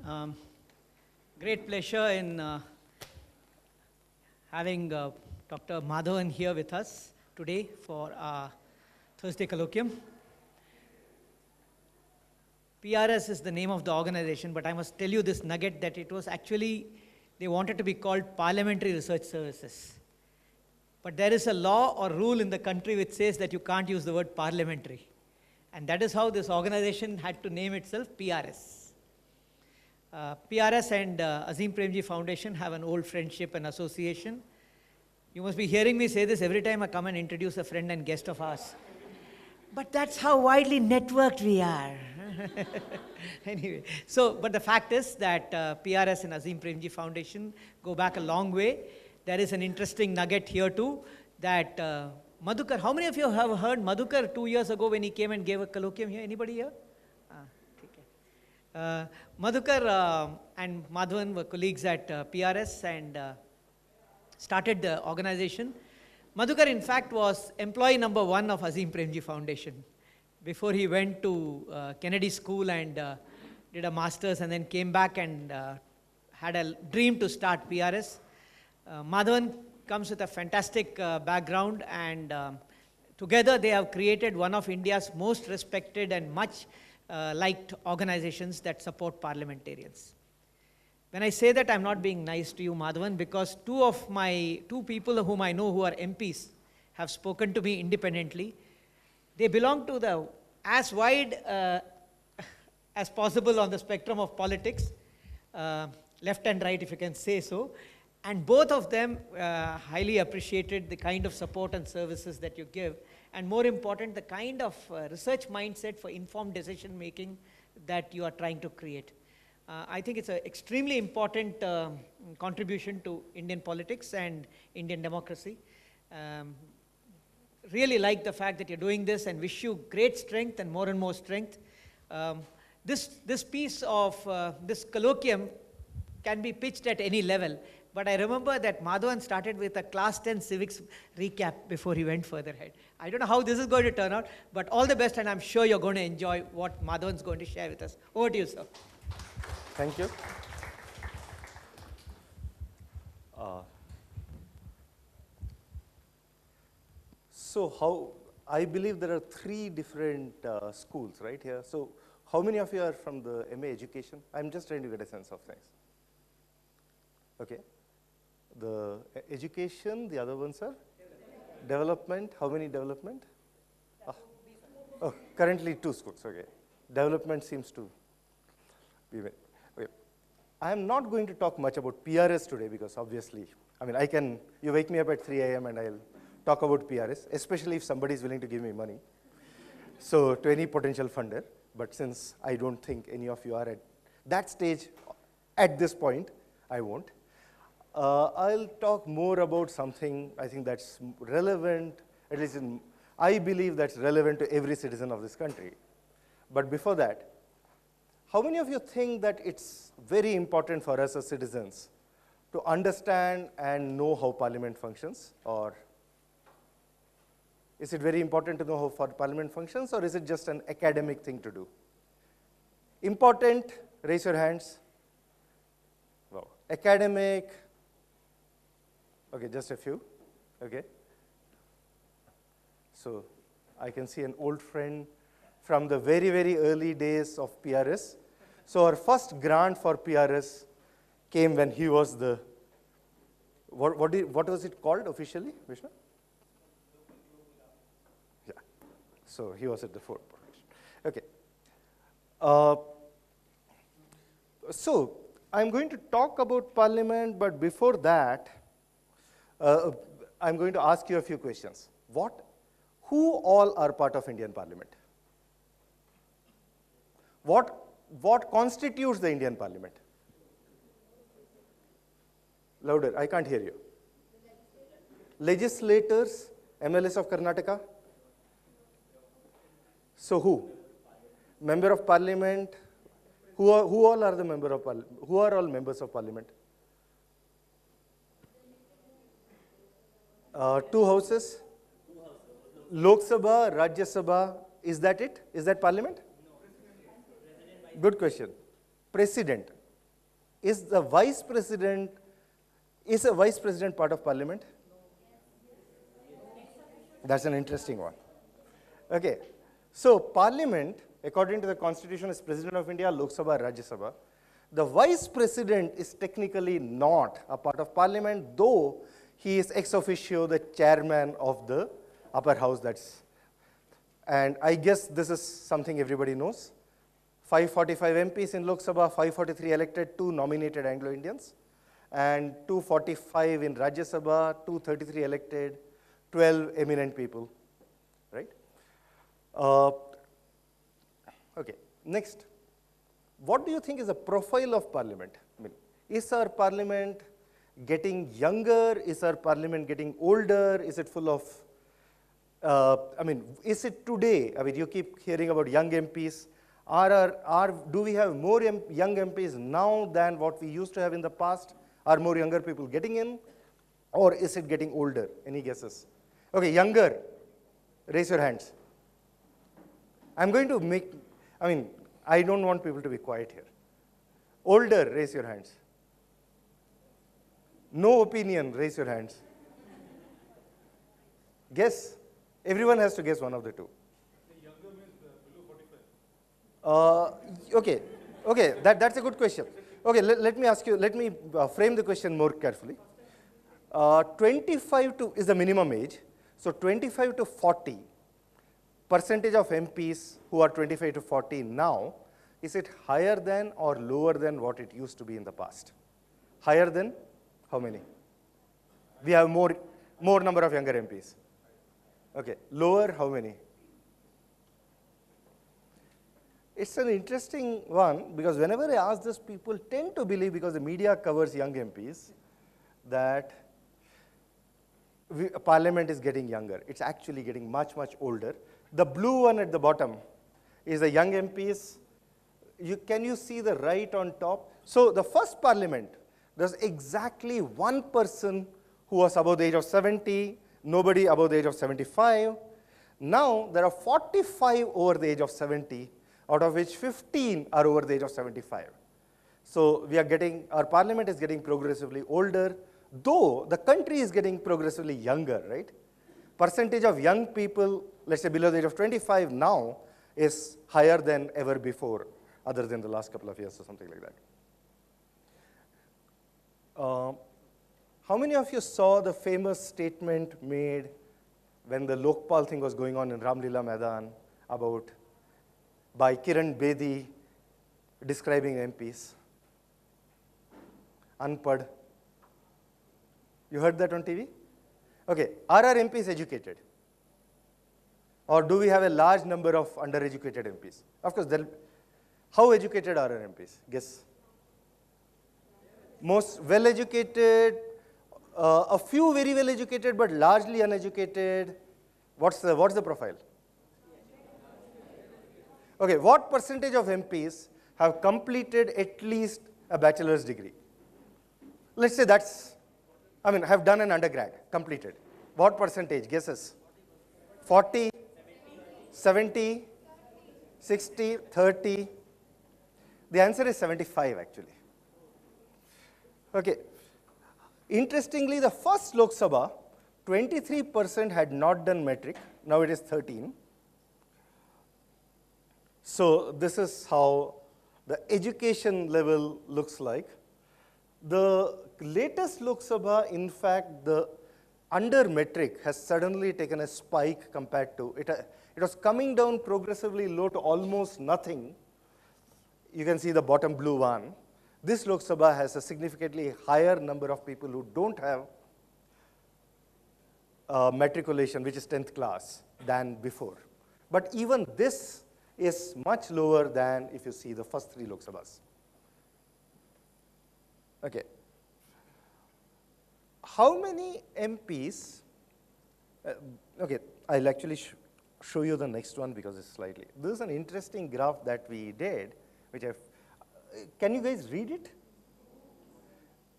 Um, Great pleasure in having Dr. Madhavan here with us today for our Thursday Colloquium. PRS is the name of the organization, but I must tell you this nugget that it was actually, they wanted to be called Parliamentary Research Services. But there is a law or rule in the country which says that you can't use the word parliamentary. And that is how this organization had to name itself PRS. PRS and Azim Premji Foundation have an old friendship and association. You must be hearing me say this every time I come and introduce a friend and guest of ours. But that's how widely networked we are. Anyway, but the fact is that PRS and Azim Premji Foundation go back a long way. There is an interesting nugget here too, that Madhukar, how many of you have heard Madhukar 2 years ago when he came and gave a colloquium here? Anybody here? Madhukar and Madhavan were colleagues at PRS and started the organization. Madhukar, in fact, was employee number 1 of Azim Premji Foundation before he went to Kennedy School and did a master's and then came back and had a dream to start PRS. Madhavan comes with a fantastic background, and together they have created one of India's most respected and much liked organizations that support parliamentarians. When I say that, I'm not being nice to you, Madhavan, because two people whom I know who are MPs have spoken to me independently. They belong to the as wide as possible on the spectrum of politics, left and right, if you can say so. And both of them highly appreciated the kind of support and services that you give, and more important, the kind of research mindset for informed decision making that you are trying to create. I think it's an extremely important contribution to Indian politics and Indian democracy. Really like the fact that you're doing this and wish you great strength and more strength. This piece of this colloquium can be pitched at any level. But I remember that Madhavan started with a class 10 civics recap before he went further ahead. I don't know how this is going to turn out, but all the best, and I'm sure you're going to enjoy what Madhavan's going to share with us. Over to you, sir. Thank you. I believe there are 3 different schools right here. So how many of you are from the MA education? I'm just trying to get a sense of things. Okay. The education, the other ones are? Development. How many development? Oh, currently 2 schools, okay. Development seems to be, okay. I am not going to talk much about PRS today because obviously, you wake me up at 3 a.m. and I'll talk about PRS, especially if somebody is willing to give me money. So to any potential funder, but since I don't think any of you are at that stage at this point, I won't. I'll talk more about something I think that's relevant, at least I believe that's relevant to every citizen of this country. But before that, how many of you think that it's very important for us as citizens to understand and know how Parliament functions? Or is it very important to know how Parliament functions, or is it just an academic thing to do? Important, raise your hands. Wow. Academic. Okay, just a few, okay. So I can see an old friend from the very early days of PRS. So our first grant for PRS came when he was the, what was it called officially, Vishnu? Yeah, so he was at the fourth position. Okay. So I'm going to talk about Parliament, but before that, I'm going to ask you a few questions. Who all are part of Indian Parliament? What constitutes the Indian Parliament? Louder, I can't hear you. Legislators, MLS of Karnataka. So who? Member of Parliament. Who all are the member of Parliament? Who are all members of Parliament? 2 houses. Lok Sabha, Rajya Sabha, is that it? Is that Parliament? Good question. President. is a vice president part of parliament? That's an interesting one. Okay, so parliament, according to the constitution, is President of India, Lok Sabha, Rajya Sabha. The vice president is technically not a part of parliament, though he is ex officio the chairman of the upper house. And I guess this is something everybody knows. 545 MPs in Lok Sabha, 543 elected, 2 nominated Anglo-Indians, and 245 in Rajya Sabha, 233 elected, 12 eminent people, right? Okay, next. What do you think is the profile of parliament? I mean, is our parliament getting younger? Is our parliament getting older? Is it full of, is it today? I mean, you keep hearing about young MPs. Do we have more young MPs now than what we used to have in the past? Are more younger people getting in? Or is it getting older? Any guesses? Okay, younger, raise your hands. I'm going to I don't want people to be quiet here. Older, raise your hands. No opinion, raise your hands. Guess. Everyone has to guess one of the two. The younger means below 45. Okay, that's a good question. Okay, let me ask you, let me frame the question more carefully. 25 is the minimum age. So 25 to 40, percentage of MPs who are 25 to 40 now, is it higher than or lower than what it used to be in the past? Higher than how many? We have more number of younger MPs. Okay, lower how many? It's an interesting one because whenever I ask this, people tend to believe, because the media covers young MPs, that parliament is getting younger. It's actually getting much, much older. The blue one at the bottom is the young MPs. Can you see the right on top? So the first parliament, there's exactly one person who was above the age of 70, nobody above the age of 75. Now there are 45 over the age of 70, out of which 15 are over the age of 75. So our parliament is getting progressively older, though the country is getting progressively younger, right? Percentage of young people, let's say below the age of 25 now, is higher than ever before, other than the last couple of years or something like that. How many of you saw the famous statement made when the Lokpal thing was going on in Ramlila Maidan by Kiran Bedi describing MPs? Unpad. You heard that on TV? Okay, are our MPs educated? Or do we have a large number of undereducated MPs? Of course, how educated are our MPs? Guess. Most well-educated, a few very well-educated, but largely uneducated. What's the profile? Okay, what percentage of MPs have completed at least a bachelor's degree? Let's say have done an undergrad, completed. What percentage? Guesses? 40, 70, 60, 30. The answer is 75 actually. Okay. Interestingly, the first Lok Sabha, 23% had not done metric. Now it is 13. So this is how the education level looks like. The latest Lok Sabha, in fact, the under metric has suddenly taken a spike compared to it. It was coming down progressively low to almost nothing. You can see the bottom blue one. This Lok Sabha has a significantly higher number of people who don't have matriculation, which is 10th class, than before. But even this is much lower than if you see the first 3 Lok Sabhas. Okay. How many MPs, okay, I'll actually show you the next one because it's slightly, this is an interesting graph that we did, which can you guys read it?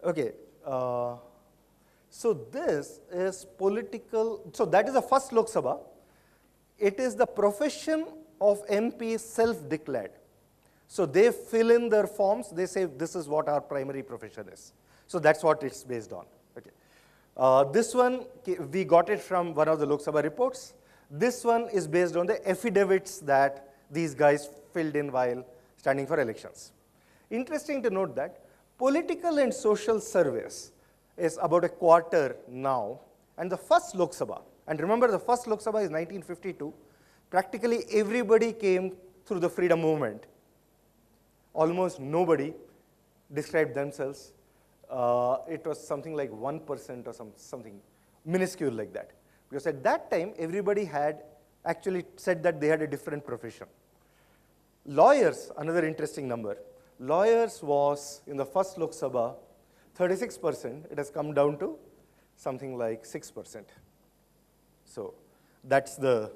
Okay, so this is political, so that is the first Lok Sabha. It is the profession of MP self-declared. So they fill in their forms, they say this is what our primary profession is. So that's what it's based on. Okay. This one, we got it from one of the Lok Sabha reports. This one is based on the affidavits that these guys filled in while standing for elections. Interesting to note that political and social service is about a quarter now, and the first Lok Sabha, and remember the first Lok Sabha is 1952, practically everybody came through the freedom movement. Almost nobody described themselves. It was something like 1% or something minuscule like that. Because at that time, everybody had actually said that they had a different profession. Lawyers, another interesting number. Lawyers was, in the first Lok Sabha, 36%. It has come down to something like 6%. So that's the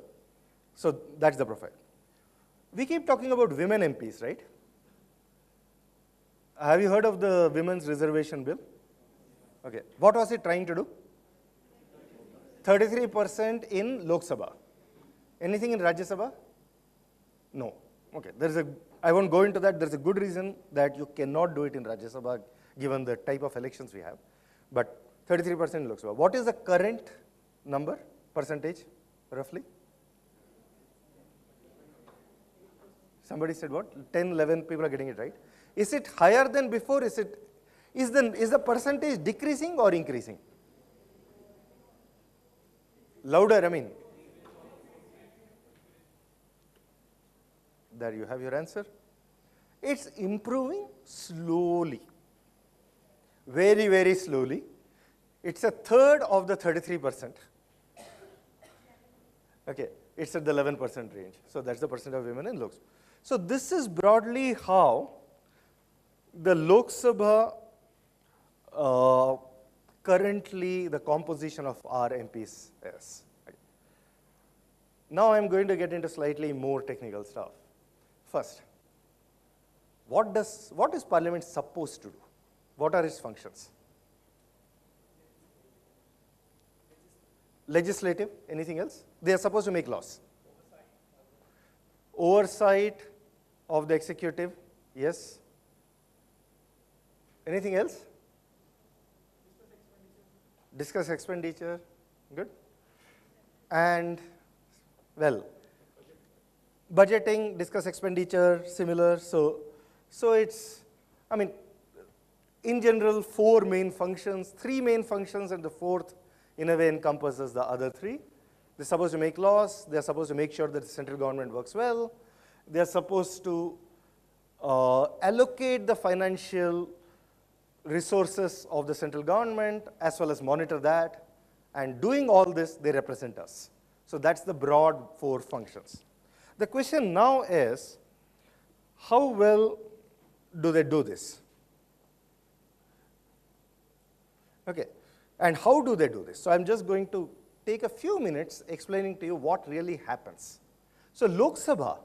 profile. We keep talking about women MPs, right? Have you heard of the Women's Reservation Bill? Okay. What was it trying to do? 33% in Lok Sabha. Anything in Rajya Sabha? No. Okay. I won't go into that. There's a good reason that you cannot do it in Rajya Sabha given the type of elections we have. But 33% in Lok Sabha. What is the current number, percentage, roughly? Somebody said what? 10, 11 people are getting it right. Is it higher than before? Is the percentage decreasing or increasing? Louder, I mean. There you have your answer. It's improving slowly. Very, very slowly. It's a third of the 33%. Okay, it's at the 11% range. So that's the percent of women in Lok Sabha. So this is broadly how the Lok Sabha, currently the composition of our MPs is. Now I'm going to get into slightly more technical stuff. First, what is Parliament supposed to do? What are its functions? Legislative, anything else? They are supposed to make laws. Oversight of the executive, yes. Anything else? Discuss expenditure, good. And, well, budgeting, discuss expenditure, similar. So it's, I mean, in general, 4 main functions, 3 main functions, and the 4th, in a way, encompasses the other 3. They're supposed to make laws. They're supposed to make sure that the central government works well. They're supposed to allocate the financial resources of the central government as well as monitor that. And doing all this, they represent us. So that's the broad 4 functions. The question now is, how well do they do this? Okay, and how do they do this? So I'm just going to take a few minutes explaining to you what really happens. So Lok Sabha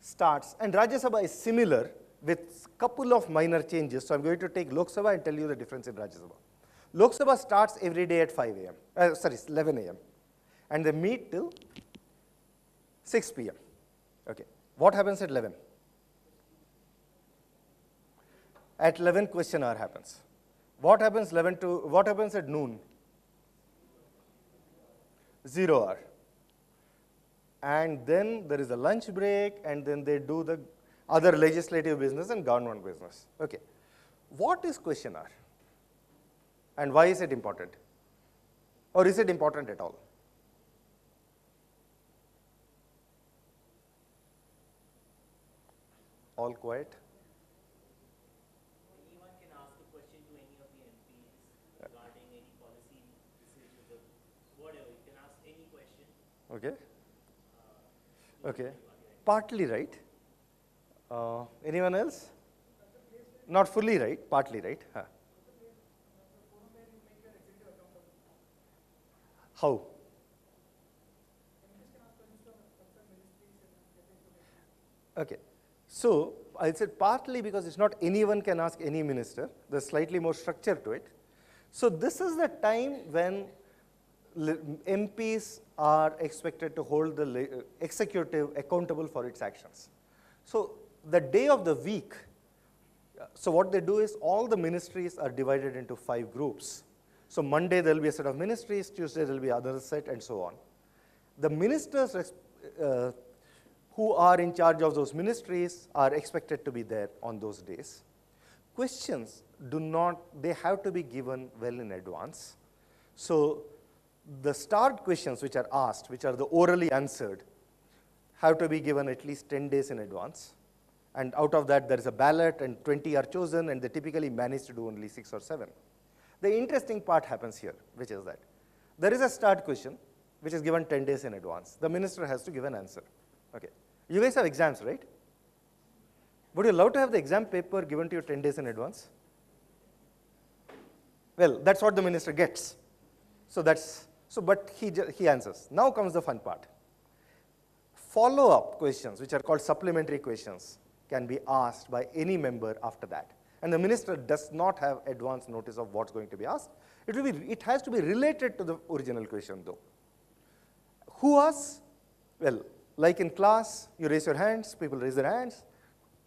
starts, and Rajya Sabha is similar with a couple of minor changes. So I'm going to take Lok Sabha and tell you the difference in Rajya Sabha. Lok Sabha starts every day at 11 a.m. and they meet till 6 p.m. Okay, what happens at 11? At 11, question hour happens. What happens at noon? 0 hour. And then there is a lunch break, and then they do the other legislative business and government business. Okay. What is question hour? And why is it important? Or is it important at all? All quiet? Anyone can ask a question to any of the MPs regarding any policy decisions or whatever. You can ask any question. Okay. Okay. Partly right. Anyone else? Not fully right, partly right. Huh. How? Okay. So I said partly because it's not anyone can ask any minister. There's slightly more structure to it. So this is the time when MPs are expected to hold the executive accountable for its actions. So the day of the week, so what they do is all the ministries are divided into 5 groups. So Monday there will be a set of ministries, Tuesday there will be another set, and so on. The ministers who are in charge of those ministries are expected to be there on those days. Questions they have to be given well in advance. So the start questions which are asked, which are the orally answered, have to be given at least 10 days in advance. And out of that, there is a ballot, and 20 are chosen, and they typically manage to do only 6 or 7. The interesting part happens here, which is that there is a start question, which is given 10 days in advance. The minister has to give an answer. Okay. You guys have exams, right? Would you love to have the exam paper given to you 10 days in advance? Well, that's what the minister gets. But he answers. Now comes the fun part. Follow-up questions, which are called supplementary questions, can be asked by any member after that. And the minister does not have advance notice of what's going to be asked. It has to be related to the original question, though. Who asks? Well, like in class, you raise your hands, people raise their hands.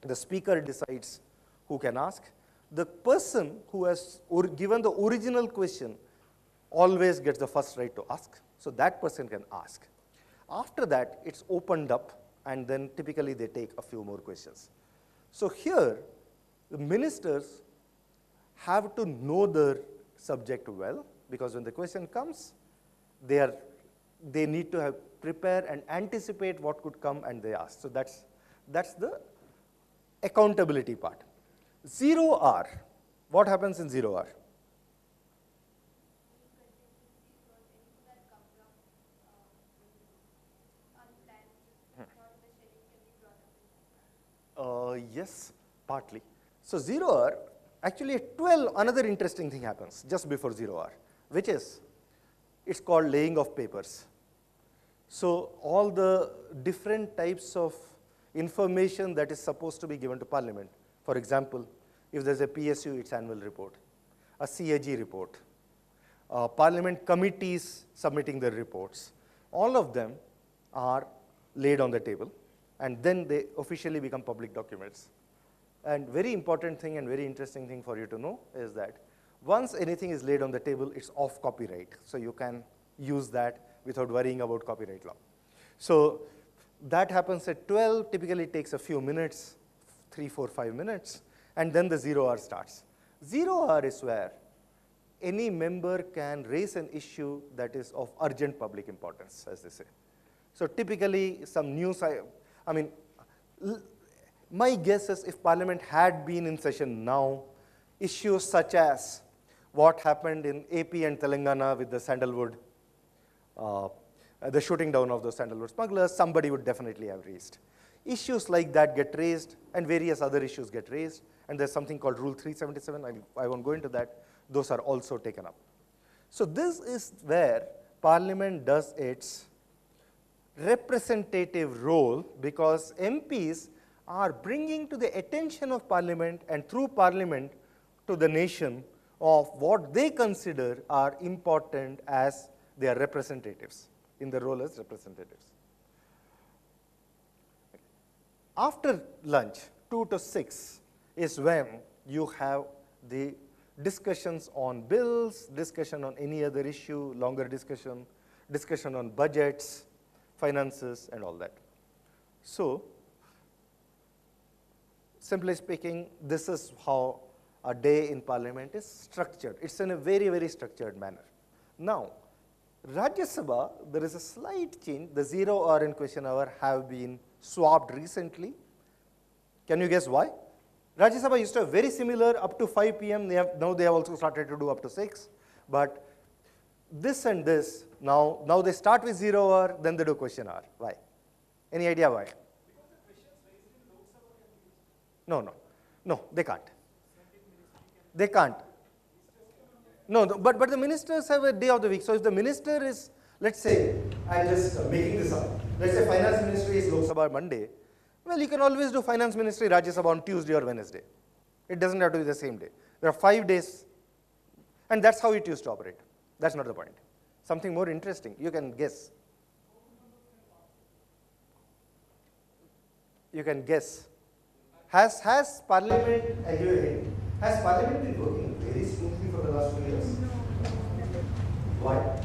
The speaker decides who can ask. The person who has given the original question always gets the first right to ask. So that person can ask. After that, it's opened up, and then typically they take a few more questions. So here, the ministers have to know their subject well, because when the question comes, they need to prepare and anticipate what could come, and they ask. So that's the accountability part. 0R. What happens in 0R? Yes, partly. So 0R, actually at 12, another interesting thing happens just before 0R, which is, it's called laying of papers. So all the different types of information that is supposed to be given to Parliament. For example, if there's a PSU, its annual report, a CAG report, Parliament committees submitting their reports, all of them are laid on the table, and then they officially become public documents. And very important thing and very interesting thing for you to know is that once anything is laid on the table, it's off copyright. So you can use that without worrying about copyright law. So that happens at 12, typically takes a few minutes, 3, 4, 5 minutes, and then the 0R starts. 0R is where any member can raise an issue that is of urgent public importance, as they say. So typically some news, my guess is if Parliament had been in session now, issues such as what happened in AP and Telangana with the sandalwood, the shooting down of those sandalwood smugglers, somebody would definitely have raised. Issues like that get raised, and various other issues get raised, and there's something called Rule 377, I won't go into that, those are also taken up. So this is where Parliament does its representative role, because MPs are bringing to the attention of Parliament and through Parliament to the nation of what they consider are important as their representatives, in their role as representatives. After lunch, 2 to 6, is when you have the discussions on bills, discussion on any other issue, longer discussion, discussion on budgets, finances, and all that. So, simply speaking, this is how a day in Parliament is structured. It's in a very, very structured manner. Now, Rajya Sabha, there is a slight change. The 0R and question hour have been swapped recently. Can you guess why? Rajya Sabha used to have very similar up to 5 p.m. Now they have also started to do up to 6. But this and this, now they start with 0R, then they do question hour. Why? Any idea why? No, they can't. They can't. No, but the ministers have a day of the week. So if the minister is, let's say, I'm just making this up. Let's say finance ministry is Lok Sabha Monday. Well, you can always do finance ministry Rajya Sabha on Tuesday or Wednesday. It doesn't have to be the same day. There are 5 days, and that's how it used to operate. That's not the point. Something more interesting, you can guess. You can guess. Has Parliament, I give a hint, has Parliament been working very smoothly for the last 2 years? Why?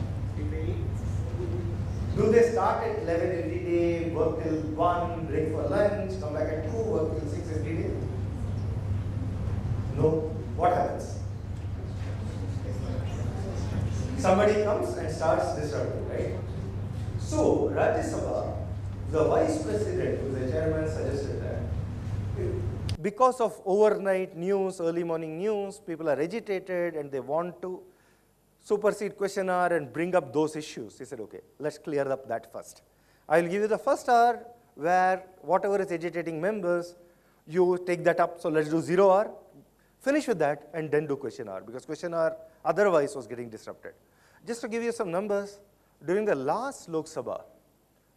Do they start at 11 every day, work till 1, break for lunch, come back at 2, work till 6 every day? No. What happens? Somebody comes and starts disrupting, right? So, Rajya Sabha, the Vice President, who is the chairman, suggested that because of overnight news, early morning news, people are agitated and they want to supersede question hour and bring up those issues. He said, okay, let's clear up that first. I'll give you the first hour where whatever is agitating members, you take that up. So let's do 0 hour, finish with that, and then do question hour, because question hour otherwise was getting disrupted. Just to give you some numbers, during the last Lok Sabha,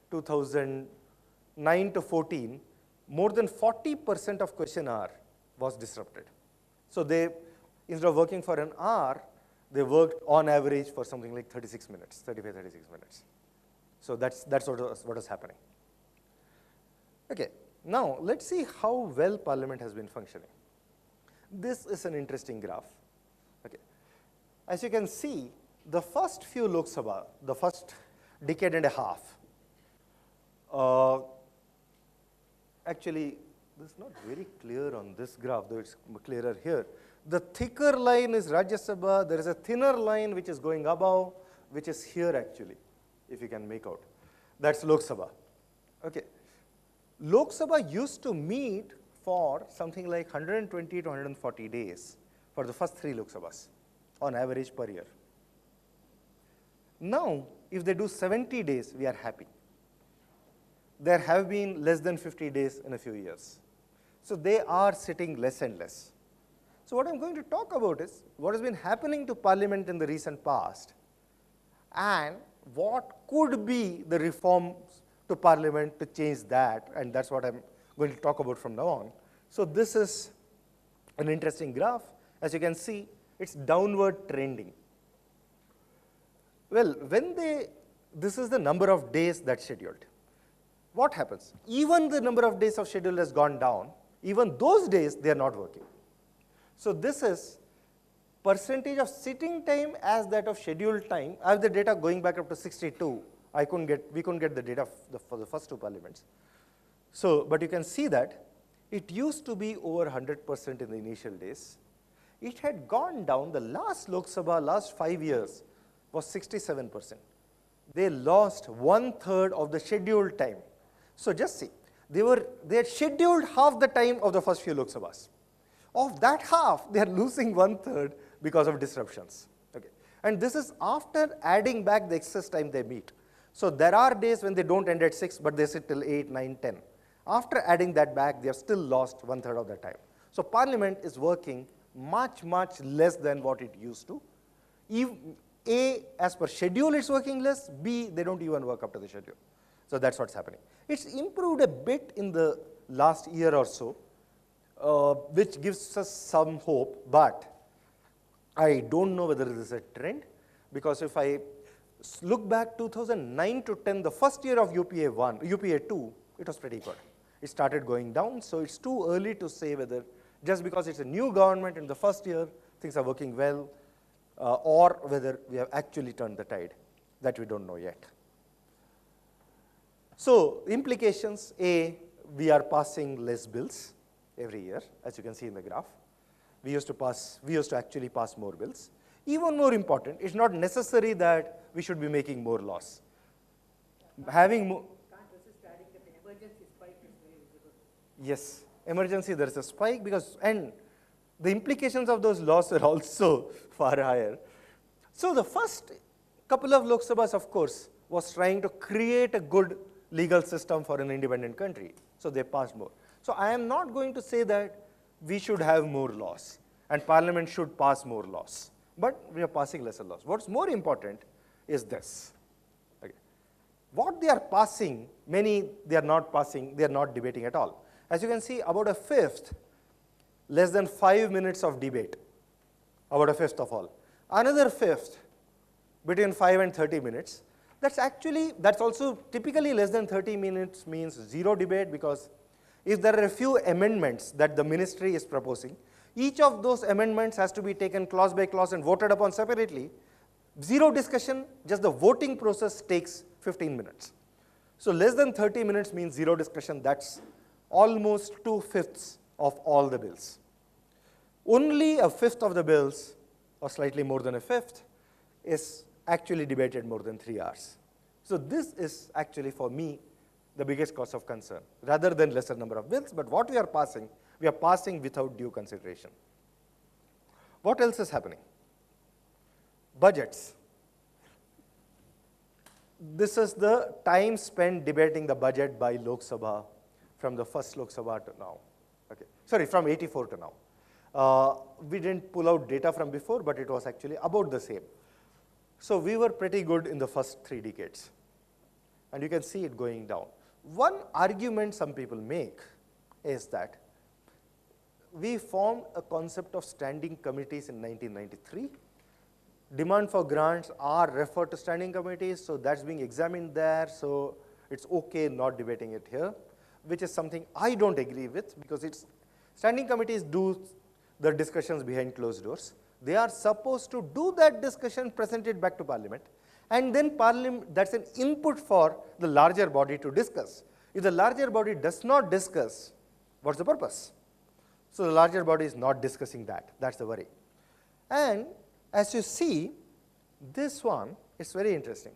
2009 to 14, more than 40% of question hour was disrupted. So they, instead of working for an hour, they worked on average for something like 36 minutes, 35, 36 minutes. So that's what is happening. Okay, now let's see how well Parliament has been functioning. This is an interesting graph. Okay, as you can see, the first few Lok Sabha, the first decade and a half, actually, this is not very clear on this graph, though it's clearer here. The thicker line is Rajya Sabha. There is a thinner line which is going above, which is here actually, if you can make out. That's Lok Sabha. Okay. Lok Sabha used to meet for something like 120 to 140 days for the first 3 Lok Sabhas on average per year. Now, if they do 70 days, we are happy. There have been less than 50 days in a few years. So they are sitting less and less. So what I'm going to talk about is what has been happening to Parliament in the recent past and what could be the reforms to Parliament to change that, and that's what I'm going to talk about from now on. So this is an interesting graph. As you can see, it's downward trending. Well, this is the number of days that's scheduled. What happens? Even the number of days of schedule has gone down. Even those days, they are not working. So this is percentage of sitting time as that of scheduled time. I have the data going back up to 62. We couldn't get the data for the first 2 parliaments. So, but you can see that it used to be over 100% in the initial days. It had gone down. The last Lok Sabha, last 5 years, was 67%. They lost 1/3 of the scheduled time. So just see, they had scheduled half the time of the first few Lok Sabhas. Of that half, they are losing 1/3 because of disruptions. Okay. And this is after adding back the excess time they meet. So there are days when they don't end at 6, but they sit till 8, 9, 10. After adding that back, they have still lost 1/3 of the time. So Parliament is working much, much less than what it used to. A, as per schedule, it's working less. B, they don't even work up to the schedule. So that's what's happening. It's improved a bit in the last year or so, which gives us some hope, but I don't know whether this is a trend, because if I look back 2009 to 10, the first year of UPA 2, it was pretty good. It started going down, so it's too early to say whether just because it's a new government in the first year, things are working well, or whether we have actually turned the tide. That we don't know yet. So implications, A, we are passing less bills every year, as you can see in the graph. We used to actually pass more bills. Even more important, it's not necessary that we should be making more laws. Having more. Can't resist adding that the emergency spike is very visible. Yes, emergency, there is a spike and the implications of those laws are also far higher. So the first couple of Lok Sabhas, of course, was trying to create a good legal system for an independent country. So they passed more. So I am not going to say that we should have more laws and Parliament should pass more laws, but we are passing lesser laws. What's more important is this. Okay. What they are passing, many they are not passing, they are not debating at all. As you can see, about a fifth, less than 5 minutes of debate, about a fifth of all. Another fifth, between 5 and 30 minutes. That's also typically less than 30 minutes means zero debate, because if there are a few amendments that the ministry is proposing, each of those amendments has to be taken clause by clause and voted upon separately. Zero discussion, just the voting process takes 15 minutes. So less than 30 minutes means zero discussion. That's almost 2/5 of all the bills. Only a fifth of the bills, or slightly more than a fifth, is actually debated more than 3 hours. So this is actually, for me, the biggest cause of concern, rather than lesser number of bills. But what we are passing without due consideration. What else is happening? Budgets. This is the time spent debating the budget by Lok Sabha from the first Lok Sabha to now. Okay. Sorry, from 84 to now. We didn't pull out data from before, but it was actually about the same. So we were pretty good in the first 3 decades. And you can see it going down. One argument some people make is that we formed a concept of standing committees in 1993. Demand for grants are referred to standing committees, so that's being examined there, so it's okay not debating it here, which is something I don't agree with, because standing committees do the discussions behind closed doors. They are supposed to do that discussion, present it back to Parliament, and then Parliament, that's an input for the larger body to discuss. If the larger body does not discuss, what's the purpose? So the larger body is not discussing that. That's the worry. And as you see, this one is very interesting.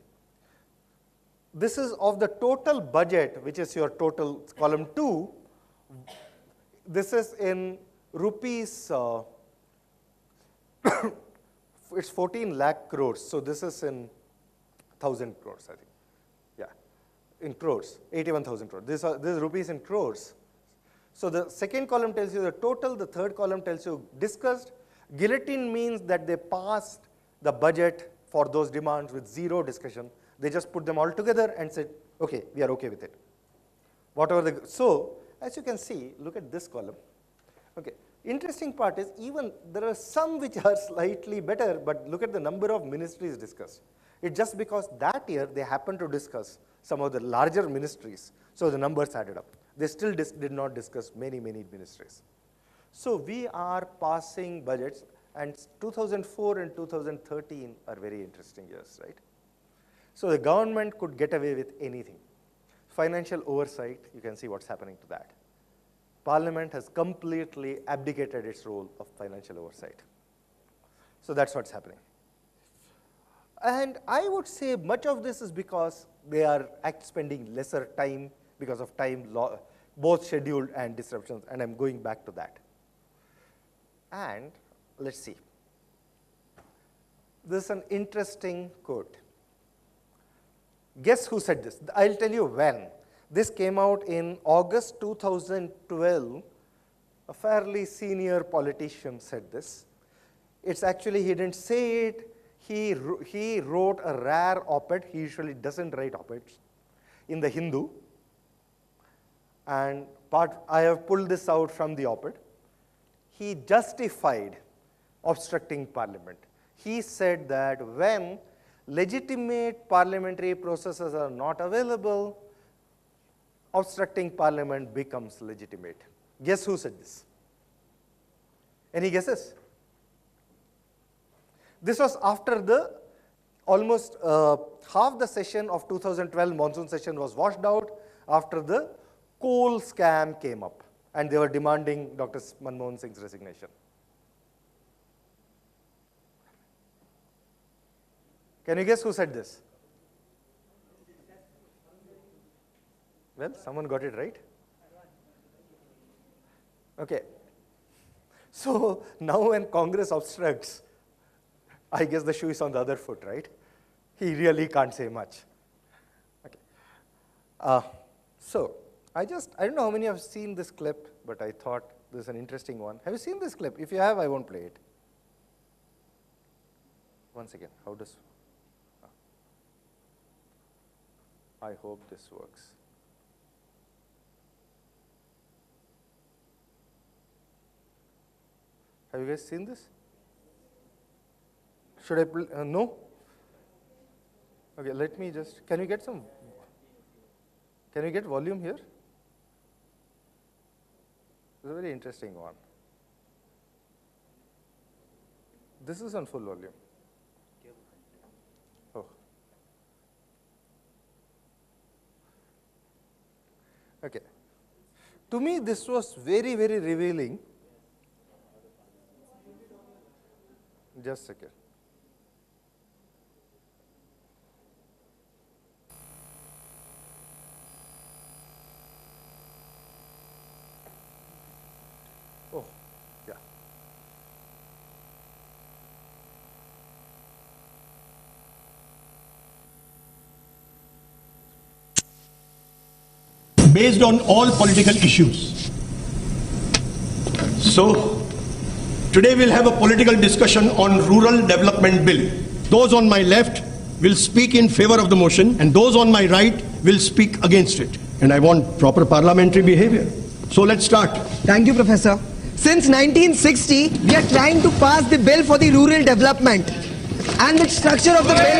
This is of the total budget, which is your total column 2. This is in rupees, it's 14 lakh crores. So this is in 1,000 crores, I think. Yeah, in crores, 81,000 crores. This is rupees in crores. So the second column tells you the total, the third column tells you discussed. Guillotine means that they passed the budget for those demands with zero discussion. They just put them all together and said, okay, we are okay with it. Whatever so as you can see, look at this column. Okay, interesting part is even there are some which are slightly better, but look at the number of ministries discussed. It's just because that year they happened to discuss some of the larger ministries, so the numbers added up. They still did not discuss many ministries. So we are passing budgets, and 2004 and 2013 are very interesting years, right? So the government could get away with anything. Financial oversight, you can see what's happening to that. Parliament has completely abdicated its role of financial oversight. So that's what's happening. And I would say much of this is because they are spending lesser time because of time, both scheduled and disruptions, and I'm going back to that. And let's see. This is an interesting quote. Guess who said this? I'll tell you when. This came out in August 2012. A fairly senior politician said this. It's actually, he didn't say it. He wrote a rare op-ed. He usually doesn't write op-eds in the Hindu. And I have pulled this out from the op-ed. He justified obstructing Parliament. He said that when legitimate parliamentary processes are not available, obstructing Parliament becomes legitimate. Guess who said this? Any guesses? This was after the almost half the session of 2012 monsoon session was washed out after the coal scam came up, and they were demanding Dr. Manmohan Singh's resignation. Can you guess who said this? Well, someone got it right. Okay. So now when Congress obstructs, I guess the shoe is on the other foot, right? He really can't say much. Okay. So I don't know how many have seen this clip, but I thought this is an interesting one. Have you seen this clip? If you have, I won't play it. Once again, how does... I hope this works. Have you guys seen this? Should I play? No? Okay, let me just, can you get volume here? It's a very interesting one. This is on full volume. Oh. Okay. To me, this was very, very revealing. Just a second. Oh, yeah. Based on all political issues. So, today we'll have a political discussion on Rural Development Bill. Those on my left will speak in favor of the motion and those on my right will speak against it. And I want proper parliamentary behavior. So let's start. Thank you, Professor. Since 1960, we are trying to pass the bill for the rural development. And the structure of the bill is in the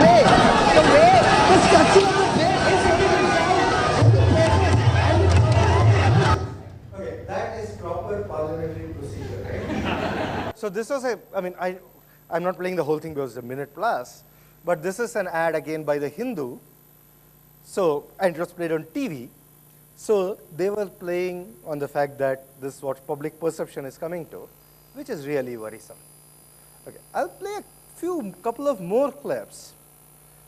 way. The structure of the bill is Okay, that is proper parliamentary procedure, right? So this was I'm not playing the whole thing because it's a minute plus, but this is an ad again by the Hindu. So, and it was played on TV. So they were playing on the fact that this is what public perception is coming to, which is really worrisome. Okay, I'll play a couple of more clips,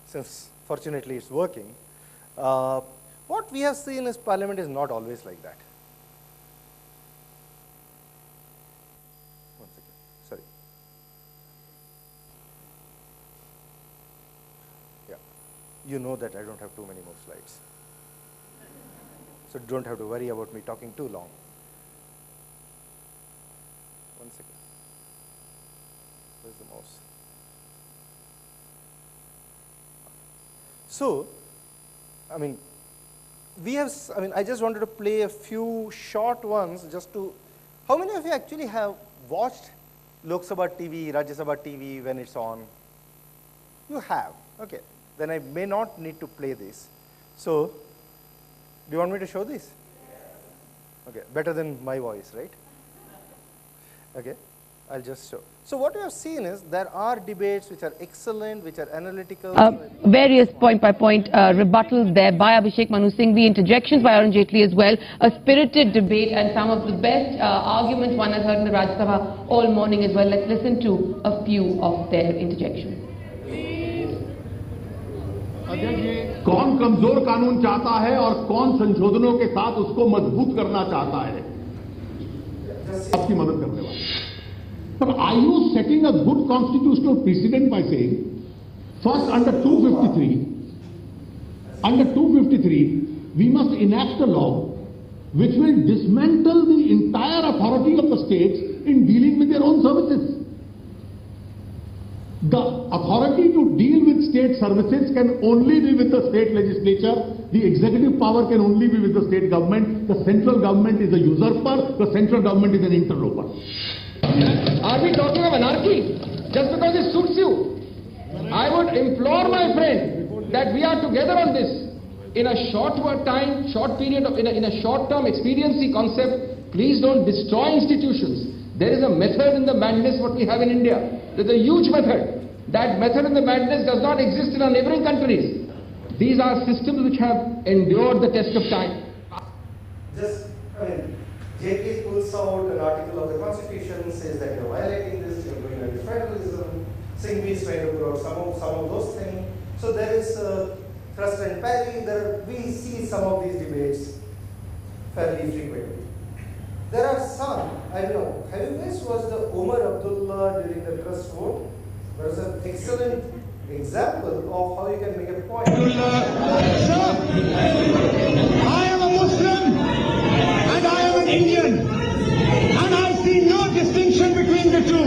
since fortunately it's working. What we have seen is Parliament is not always like that. One second, sorry. Yeah, you know that I don't have too many more slides. So don't have to worry about me talking too long. One second. Where's the mouse? So, I just wanted to play a few short ones just to, how many of you actually have watched Lok Sabha TV, Rajya Sabha TV when it's on? You have, okay. Then I may not need to play this. So, do you want me to show this? Okay, better than my voice, right? Okay, I'll just show. So what we have seen is there are debates which are excellent, which are analytical. Various point-by-point rebuttals there by Abhishek Manu Singhvi, interjections by Arun Jaitley as well, a spirited debate and some of the best arguments one has heard in the Rajya Sabha all morning as well. Let's listen to a few of their interjections. कौन कमजोर कानून चाहता है और कौन संशोधनों के साथ उसको मजबूत करना चाहता है, आपकी मदद करने वाला. But are you setting a good constitutional precedent by saying, first under 253, we must enact a law which will dismantle the entire authority of the states in dealing with their own services. The authority to deal with state services can only be with the state legislature. The executive power can only be with the state government. The central government is a usurper. The central government is an interloper. Are we talking of anarchy? Just because it suits you? I would implore my friend that we are together on this. In a short time, short period, in a short-term expediency concept, please don't destroy institutions. There is a method in the madness what we have in India. There's a huge method. That method in the madness does not exist in our neighboring countries. These are systems which have endured the test of time. Jaitley pulls out an article of the Constitution, says that you're violating this, you're going against federalism. Singhvi is trying to put out some of those things. So there is thrust and parry. We see some of these debates fairly frequently. There are some, I don't know, have you guys watched the Omar Abdullah during the trust vote? There is an excellent example of how you can make a point. Sir, I am a Muslim and I am an Indian, and I see no distinction between the two.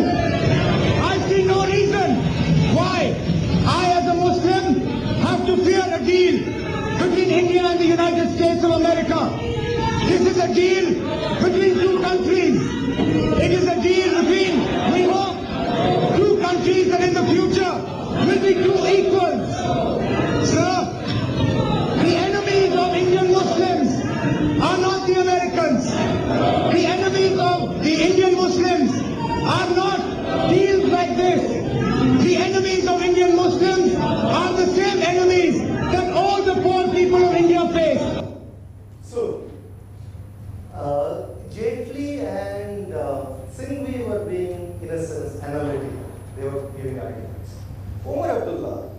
I see no reason why I as a Muslim have to fear a deal between India and the United States of America. This is a deal between two countries. It is a deal between, we hope, two countries that in the future will be two equals. Sir, the enemies of Indian Muslims difference. The enemies of the Indian Muslims are not deals like this. The enemies of Indian Muslims are the same enemies that all the poor people of India face. So, Jaitley and Singhvi were being, in a sense, analytical. They were giving arguments. Omar Abdullah,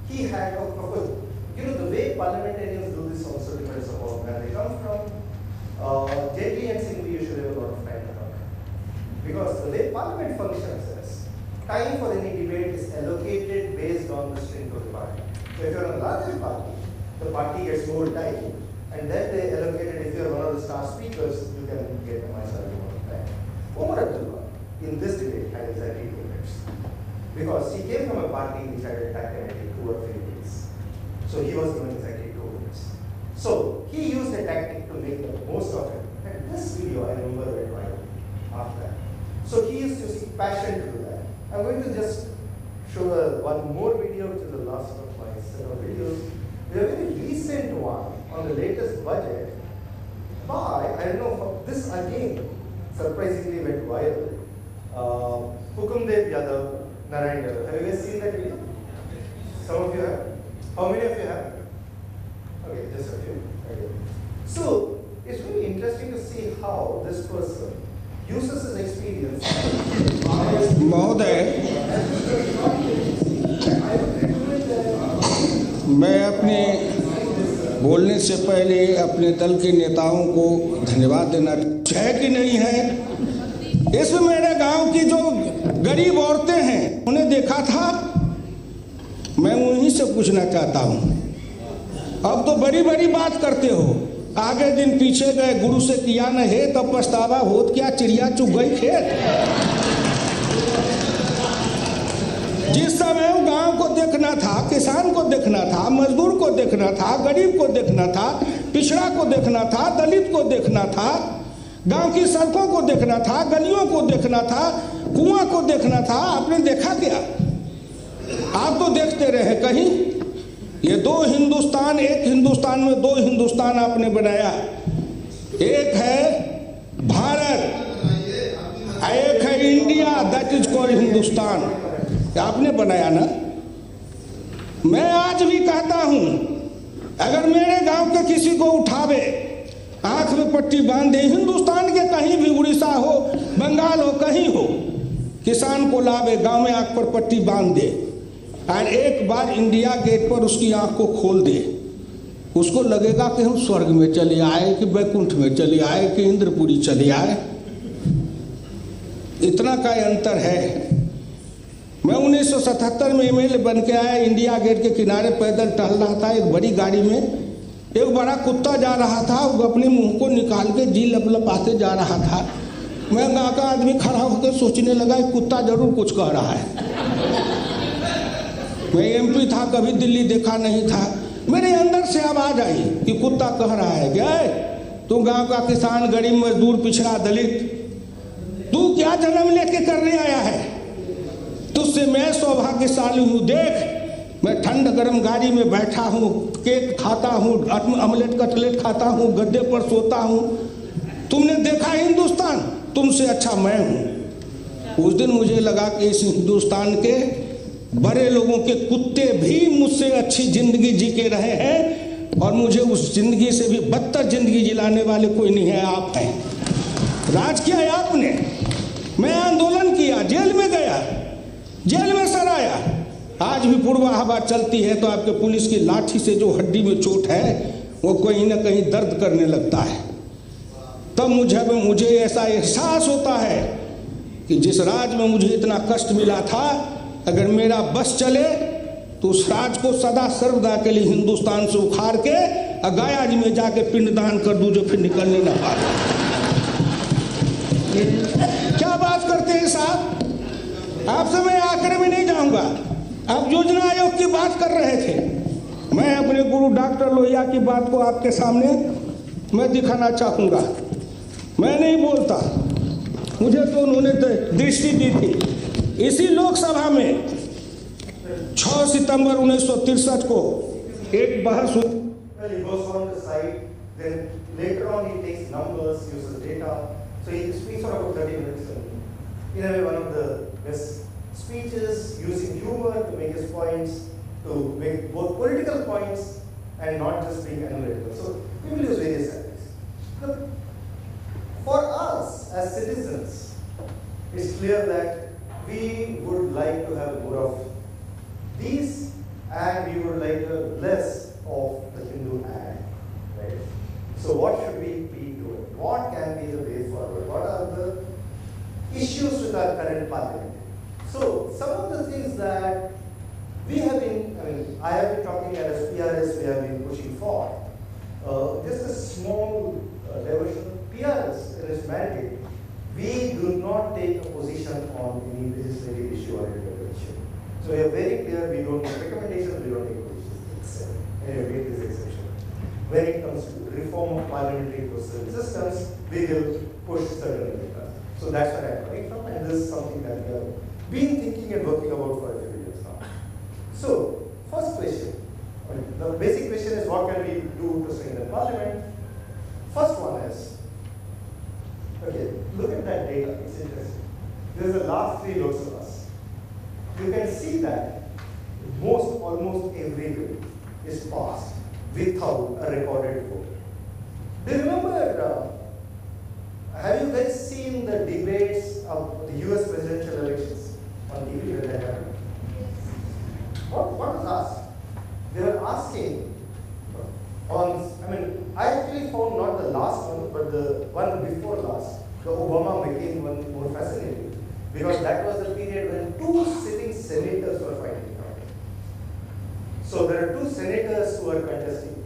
he had, of course, you know, the way parliamentarians do this also depends upon where they come from. Jaitley and Singhvi usually have a lot of time to talk. Because the way parliament functions is, time for any debate is allocated based on the strength of the party. So if you're a larger party, the party gets more time. And then they allocated, if you're one of the star speakers, you can get a much larger amount of time. Omar Abdullah, in this debate, had exactly 2 minutes. Because he came from a party which had attacked him 2 or 3 days. So he was given exactly 2 minutes. So he used a tactic to make the most of it. And this video, I remember went viral after that. So he used to see passion to do that. I'm going to just show one more video, which is the last of my set of videos. A very recent one on the latest budget by, I don't know, this again surprisingly went viral. Hukumdev Yadav, Narayan Yadav. Have you guys seen that video? Some of you have? How many of you have? Okay, just a few. Okay. So, it's really interesting to see how this person uses his experience. महोदय, मैं अपने बोलने से पहले अपने दल के नेताओं को धन्यवाद देना है कि नहीं है। इसमें मेरे गांव की जो गरीब औरतें हैं उन्हें देखा था, मैं उन्हीं से पूछना चाहता हूं। अब तो बड़ी बड़ी बात करते हो, आगे दिन पीछे गए, गुरु से किया न है तब पछतावा होत क्या, चिड़िया चुग गई खेत। जिस समय गांव को देखना था, किसान को देखना था, मजदूर को देखना था, गरीब को देखना था, पिछड़ा को देखना था, दलित को देखना था, गांव की सड़कों को देखना था, गलियों को देखना था, कुआं को देखना था, आपने देखा क्या? आप तो देखते रहे कहीं। ये 2 हिंदुस्तान, एक हिंदुस्तान में 2 हिंदुस्तान आपने बनाया। एक है भारत, एक है India, that is called Hindustan. आपने बनाया ना। मैं आज भी कहता हूं, अगर मेरे गांव के किसी को उठावे, आंख में पट्टी बांध दे, हिंदुस्तान के कहीं भी, उड़ीसा हो, बंगाल हो, कहीं हो, किसान को लावे, गांव में आंख पर पट्टी बांध दे और एक बार इंडिया गेट पर उसकी आंख को खोल दे, उसको लगेगा कि हम स्वर्ग में चले आए, कि वैकुंठ में चले आए, कि इंद्रपुरी चले आए। इतना का अंतर है। मैं 1977 में एमएलए बन के आया, इंडिया गेट के किनारे पैदल टहल रहा था, एक बड़ी गाड़ी में एक बड़ा कुत्ता जा रहा था, वो अपने मुंह को निकाल के जी लपलपाते जा रहा था। मैं गाँव का आदमी खड़ा होकर सोचने लगा, कुत्ता जरूर कुछ कह रहा है। मैं एमपी था, कभी दिल्ली देखा नहीं था, मेरे अंदर से आवाज आई कि कुत्ता कह रहा है, क्या तू गांव का किसान, गरीब, मजदूर, पिछड़ा, दलित, तू क्या जन्म लेके करने आया है? तुझसे मैं सौभाग्यशाली हूँ। देख, मैं ठंड गर्म गाड़ी में बैठा हूँ, केक खाता हूँ, ऑमलेट कटलेट खाता हूँ, गद्दे पर सोता हूँ। तुमने देखा हिंदुस्तान, तुमसे अच्छा मैं हूँ। उस दिन मुझे लगा कि इस हिंदुस्तान के बड़े लोगों के कुत्ते भी मुझसे अच्छी जिंदगी जी के रहे हैं, और मुझे उस जिंदगी से भी बदतर जिंदगी जिलाने वाले कोई नहीं है, आप हैं। राज किया है आपने। मैं आंदोलन किया, जेल में गया, जेल में सराया। आज भी पूर्वा हवा चलती है तो आपके पुलिस की लाठी से जो हड्डी में चोट है वो कहीं ना कहीं दर्द करने लगता है। तब मुझे ऐसा एहसास होता है कि जिस राज में मुझे इतना कष्ट मिला था, अगर मेरा बस चले तो उस राज को सदा सर्वदा के लिए हिंदुस्तान से उखाड़ के गया जी में जाके पिंडदान कर दूं, जो फिर निकलने ना पाए। क्या बात करते हैं साहब? आपसे मैं आंकड़े में नहीं जाऊंगा। आप योजना आयोग की बात कर रहे थे, मैं अपने गुरु डॉक्टर लोहिया की बात को आपके सामने मैं दिखाना चाहूंगा। मैं नहीं बोलता, मुझे तो उन्होंने दृष्टि दी थी। इसी लोकसभा में 6 सितंबर 1963 को एक बहस हुई। later on he takes numbers, uses data. So he speaks for about 30 minutes. And in a way, one of the best speeches, using humor to make his points, to make both political points and not just being analytical. So people use various tactics. For us as citizens, it's clear that we would like to have more of these, and we would like to have less of the Hindu ad. Right? So what should we be doing? What can be the way forward? What are the issues with our current parliament? So some of the things that we have been, I have been talking at PRS, we have been pushing for. Just a small diversion. PRS, in its mandate, we do not take a position on any legislative issue or any issue. So we are very clear, we don't make recommendations, we don't take positions. Anyway, we make this exception. When it comes to reform of parliamentary systems, we will push certain agendas. So that's where I'm coming from, and this is something that we have been thinking and working about for a few years now. So, first question. The basic question is, what can we do to strengthen parliament? First one is, okay, look at that data, it's interesting. This is the last 3 Lok Sabhas. You can see that almost every bill is passed without a recorded vote. Do you remember, have you guys seen the debates of the US presidential elections on TV when that happened? What was asked? They were asking I actually found not the last one, but the one before last, the Obama-McCain one, more fascinating, because that was the period when 2 sitting senators were fighting out. So there are 2 senators who were contesting,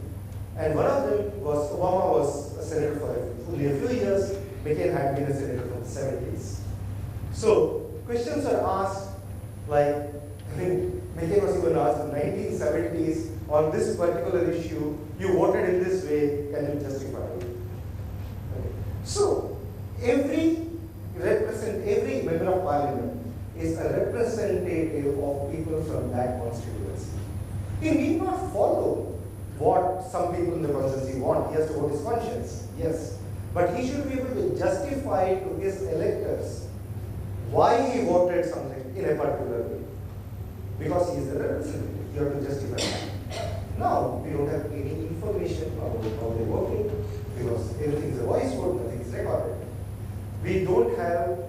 and one of them was, Obama was a senator for only a few years, McCain had been a senator from the 70s. So questions are asked like, McCain was even asked in the 1970s, on this particular issue, you voted in this way, can you justify it? Okay. So, every member of parliament is a representative of people from that constituency. He need not follow what some people in the constituency want. He has to vote his conscience, yes. But he should be able to justify to his electors why he voted something in a particular way. Because he is a representative, you have to justify that. Now, we don't have any information about how they're working, because everything is a voice vote, nothing is recorded. We don't have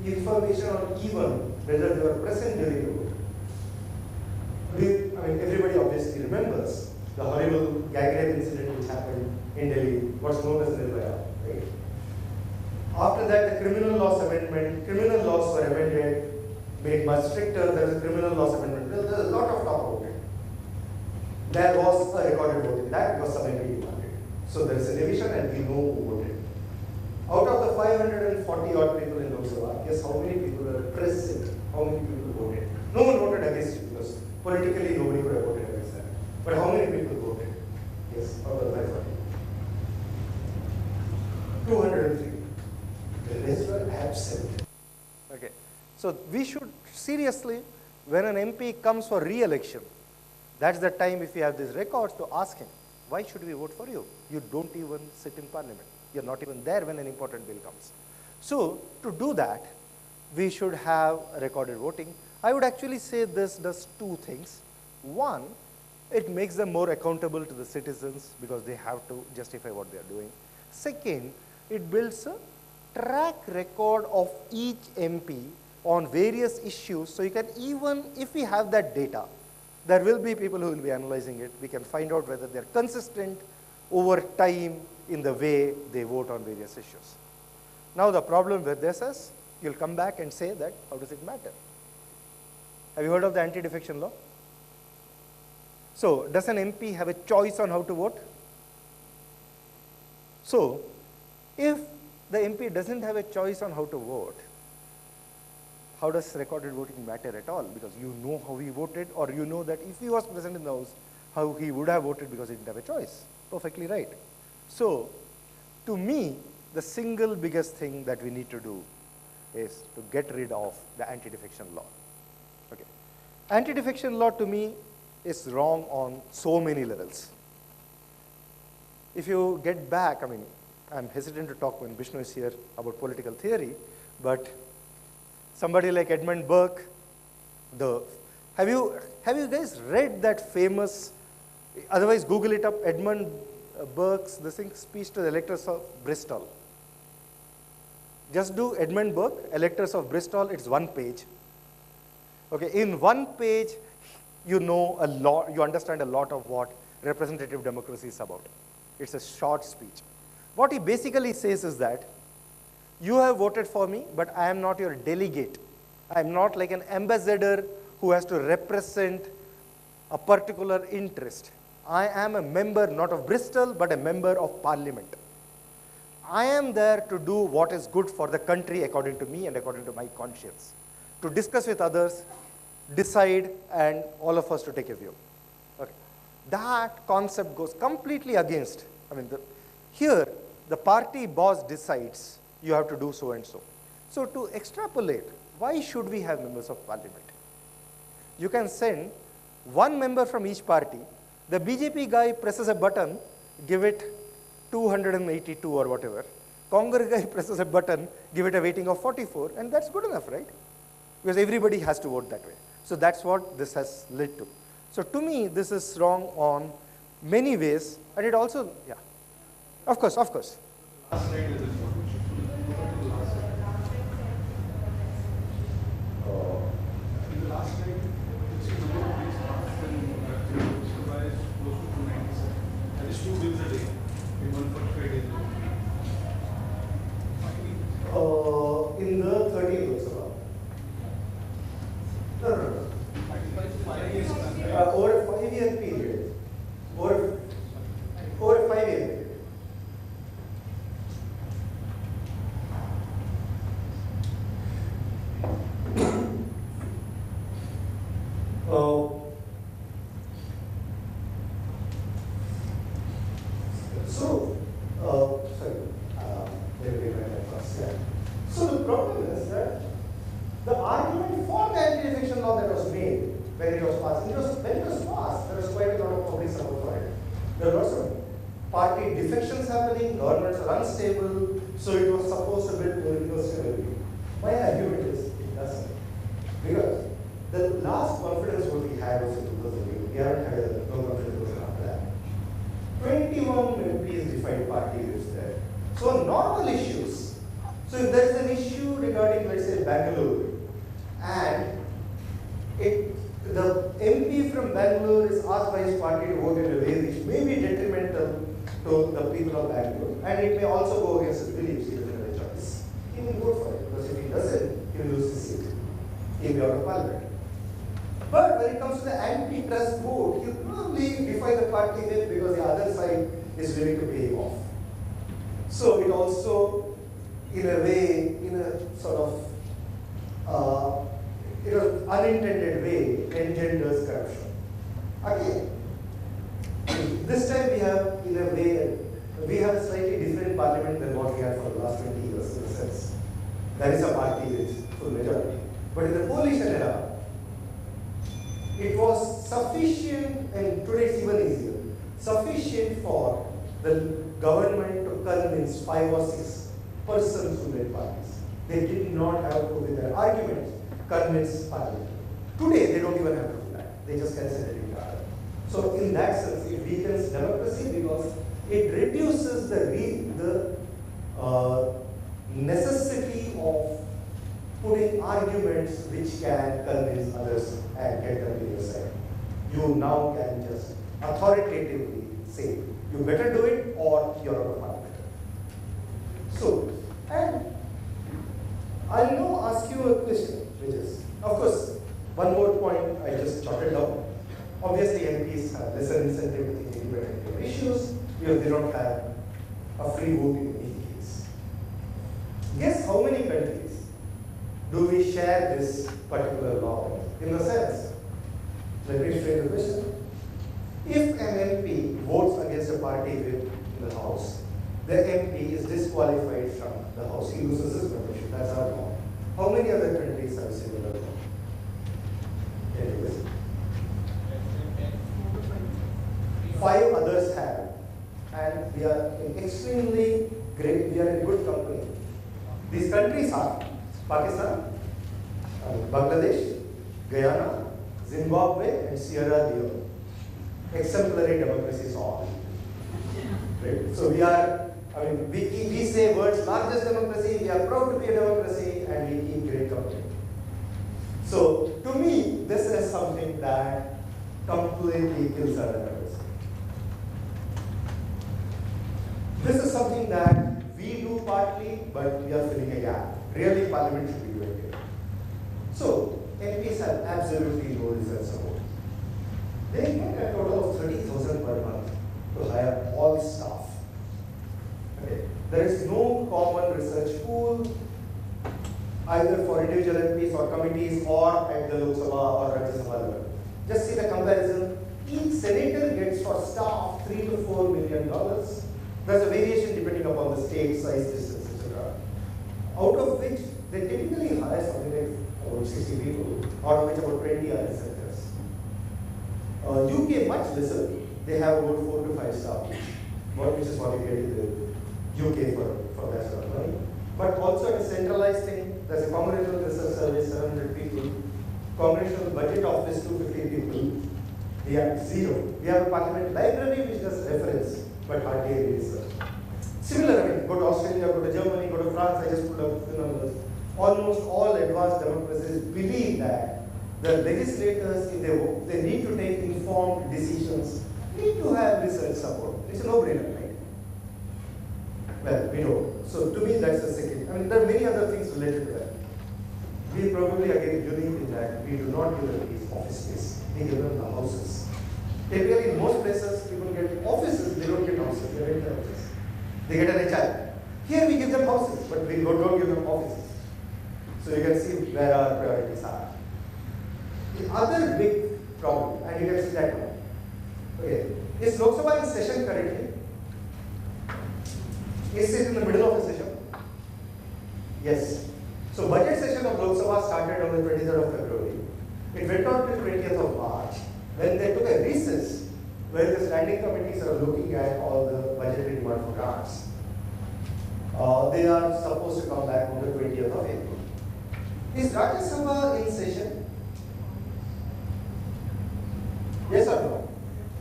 information on even whether they were present during the vote. Everybody obviously remembers the horrible gag rape incident which happened in Delhi, what's known as Nirbhaya, right? After that, the criminal laws were amended, made much stricter. There was a criminal laws amendment. There's a lot of talk about it. There was a recorded vote in that because some MP demanded. So there is a division and we know who voted. Out of the 540 odd people in Lok Sabha, guess how many people were present? How many people voted? No one voted against it because politically nobody could have voted against that. But how many people voted? Yes, out of the 540. 203. The rest were absent. Okay. So we should seriously, when an MP comes for re-election, that's the time, if you have these records, to ask him, why should we vote for you? You don't even sit in parliament. You're not even there when an important bill comes. So to do that, we should have recorded voting. I would actually say this does 2 things. One, it makes them more accountable to the citizens because they have to justify what they are doing. Second, it builds a track record of each MP on various issues. So you can, even if we have that data, there will be people who will be analyzing it. We can find out whether they're consistent over time in the way they vote on various issues. Now the problem with this is, you'll come back and say that, how does it matter? Have you heard of the anti-defection law? So, does an MP have a choice on how to vote? So, if the MP doesn't have a choice on how to vote, how does recorded voting matter at all? Because you know how he voted, or you know that if he was present in the House, how he would have voted because he didn't have a choice. Perfectly right. So, to me, the single biggest thing that we need to do is to get rid of the anti-defection law. Okay. Anti-defection law to me is wrong on so many levels. if you get back, I mean, I'm hesitant to talk when Vishnu is here about political theory, but somebody like Edmund Burke, have you guys read that famous, otherwise Google it up, Edmund Burke's speech to the electors of Bristol. Just do Edmund Burke, electors of Bristol, it's 1 page. Okay, in 1 page, you know a lot, you understand a lot of what representative democracy is about. It's a short speech. What he basically says is that you have voted for me, but I am not your delegate. I am not like an ambassador who has to represent a particular interest. I am a member not of Bristol, but a member of Parliament. I am there to do what is good for the country according to me and according to my conscience. To discuss with others, decide, and all of us to take a view. Okay. That concept goes completely against, I mean, here, the party boss decides you have to do so and so. So to extrapolate, why should we have members of Parliament? You can send 1 member from each party. The BJP guy presses a button, give it 282 or whatever. Congress guy presses a button, give it a weighting of 44, and that's good enough, right? Because everybody has to vote that way. So that's what this has led to. So to me, this is wrong on many ways, and it also, yeah. Of course, of course. Last slide is this one. In the last slide, it seems the number of weeks passed and supply is close to 297. That is 2 bills a day in 145 days. In the 30 Lok Sabha. No. Over a 5-year period. Over a 5-year period. So the problem is that the argument for the anti-defection law that was made when it was passed, when it was passed, there was quite a lot of public support for it. There were lots of party defections happening, governments are unstable, so it was supposed to build political stability. My argument is it doesn't. Because the last confidence vote we had was in 2008. We haven't had a no confidence vote after that. 21 MPs defined party is there. So normal issues. So if there is an issue regarding, let's say, Bangalore, and the MP from Bangalore is asked by his party to vote in a way which may be detrimental to the people of Bangalore, and it may also go against his beliefs, he doesn't have a choice. He will vote for it, because if he doesn't, he will lose his seat. He will be out of Parliament. But when it comes to the antitrust vote, you probably defy the party then because the other side is willing to pay him off. So it also, in a way, in a sort of unintended way, engenders corruption. Again, this time we have, in a way, we have a slightly different parliament than what we had for the last 20 years, in a sense. There is a party with full majority. But in the coalition era, it was sufficient, and today it's even easier, sufficient for the government to convince 5 or 6 persons who made parties. They did not have to, with their arguments, convince parliament. Today, they don't even have to do that. They just can send it in power. So in that sense, it weakens democracy because it reduces the necessity of putting arguments which can convince others and get them to your side. You now can just authoritatively say, you better do it or you're out of parliament. So, and I'll now ask you a question, which is, of course, one more point I just jotted down. Obviously, MPs have lesser incentive to think independently of issues because they don't have a free vote in any case. Guess how many countries do we share this particular law in the sense? Let me frame the question. If an MP votes against a party whip in the House, the MP is disqualified from the House. He loses his membership. That's our law. How many other countries have similar law? Anyways. 5 others have. And we are in extremely great, we are in good company. These countries are Pakistan, Bangladesh, Guyana, Zimbabwe, and Sierra Leone. Exemplary democracies all. Right? So we are, we say world's largest democracy, we are proud to be a democracy, and we keep great company. So to me, this is something that completely kills our democracy. This is something that we do partly, but we are filling a gap. Really, Parliament should be doing it. So MPs have absolutely no research support. They get a total of 30,000 per month to hire all staff. Okay. There is no common research pool either for individual MPs or committees or at the Lok Sabha or Rajya Sabha level. Just see the comparison. Each senator gets for staff $3 to $4 million. There's a variation depending upon the state, size, distance, etc. Out of which they typically hire something like about 60 people, out of which about 20 are researchers. UK much lesser. They have about 4 to 5 staff each, which is what you get in the UK for that sort of money. But also at a centralized thing, there's a Congressional Research Service, 700 people, Congressional Budget Office, 250 people. We have 0. We have a Parliament library which does reference, but hardly any research. Similar, go to Australia, go to Germany, go to France, I just put up the numbers. Almost all advanced democracies believe that the legislators, if they need to take informed decisions, need to have research support. It's a no-brainer, right? Well, we don't. So to me, that's the second. There are many other things related to that. We probably again unique in that we do not give them these office space. We give them the houses. Typically, in most places, people get offices, they don't get houses, they rent the houses. They get an HI. Here we give them houses, but we don't give them offices. So you can see where our priorities are. The other big problem, and you can see that one. Okay, is Lok Sabha in session currently? Is it in the middle of the session? Yes. So budget session of Lok Sabha started on the 23rd of February. It went on till 20th of March. When they took a recess, where the standing committees are looking at all the budgetary demand for grants, they are supposed to come back on the 20th of April. Is Rajya Sabha in session? Yes or no?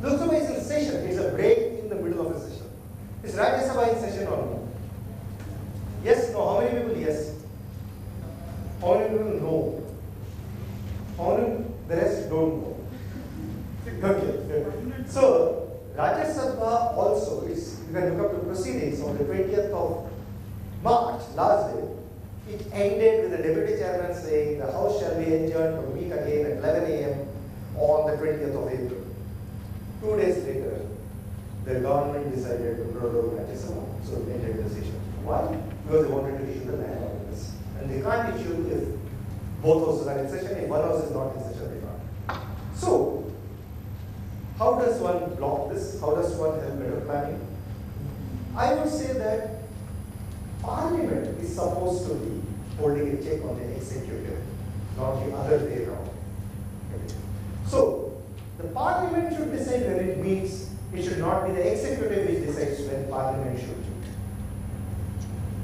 Lok Sabha is in session. It's a break in the middle of a session. Is Rajya Sabha in session or no? Yes, no. How many people? Yes. How many people? No. How many? The rest don't know. Okay. So, Rajya Sabha also is, you can look up the proceedings on the 20th of March, last day. It ended with the deputy chairman saying the House shall be adjourned to meet again at 11 a.m. on the 20th of April. 2 days later, the government decided to prorogue Rajya Sabha, so it ended the session. Why? Because they wanted to issue the land ordinance. And they can't issue if both houses are in session. If one house is not in session, they can't. So, how does one block this? How does one help better planning? I would say that Parliament is supposed to be holding a check on the executive, not the other way around. Okay. So, the Parliament should decide when it meets. It should not be the executive which decides when Parliament should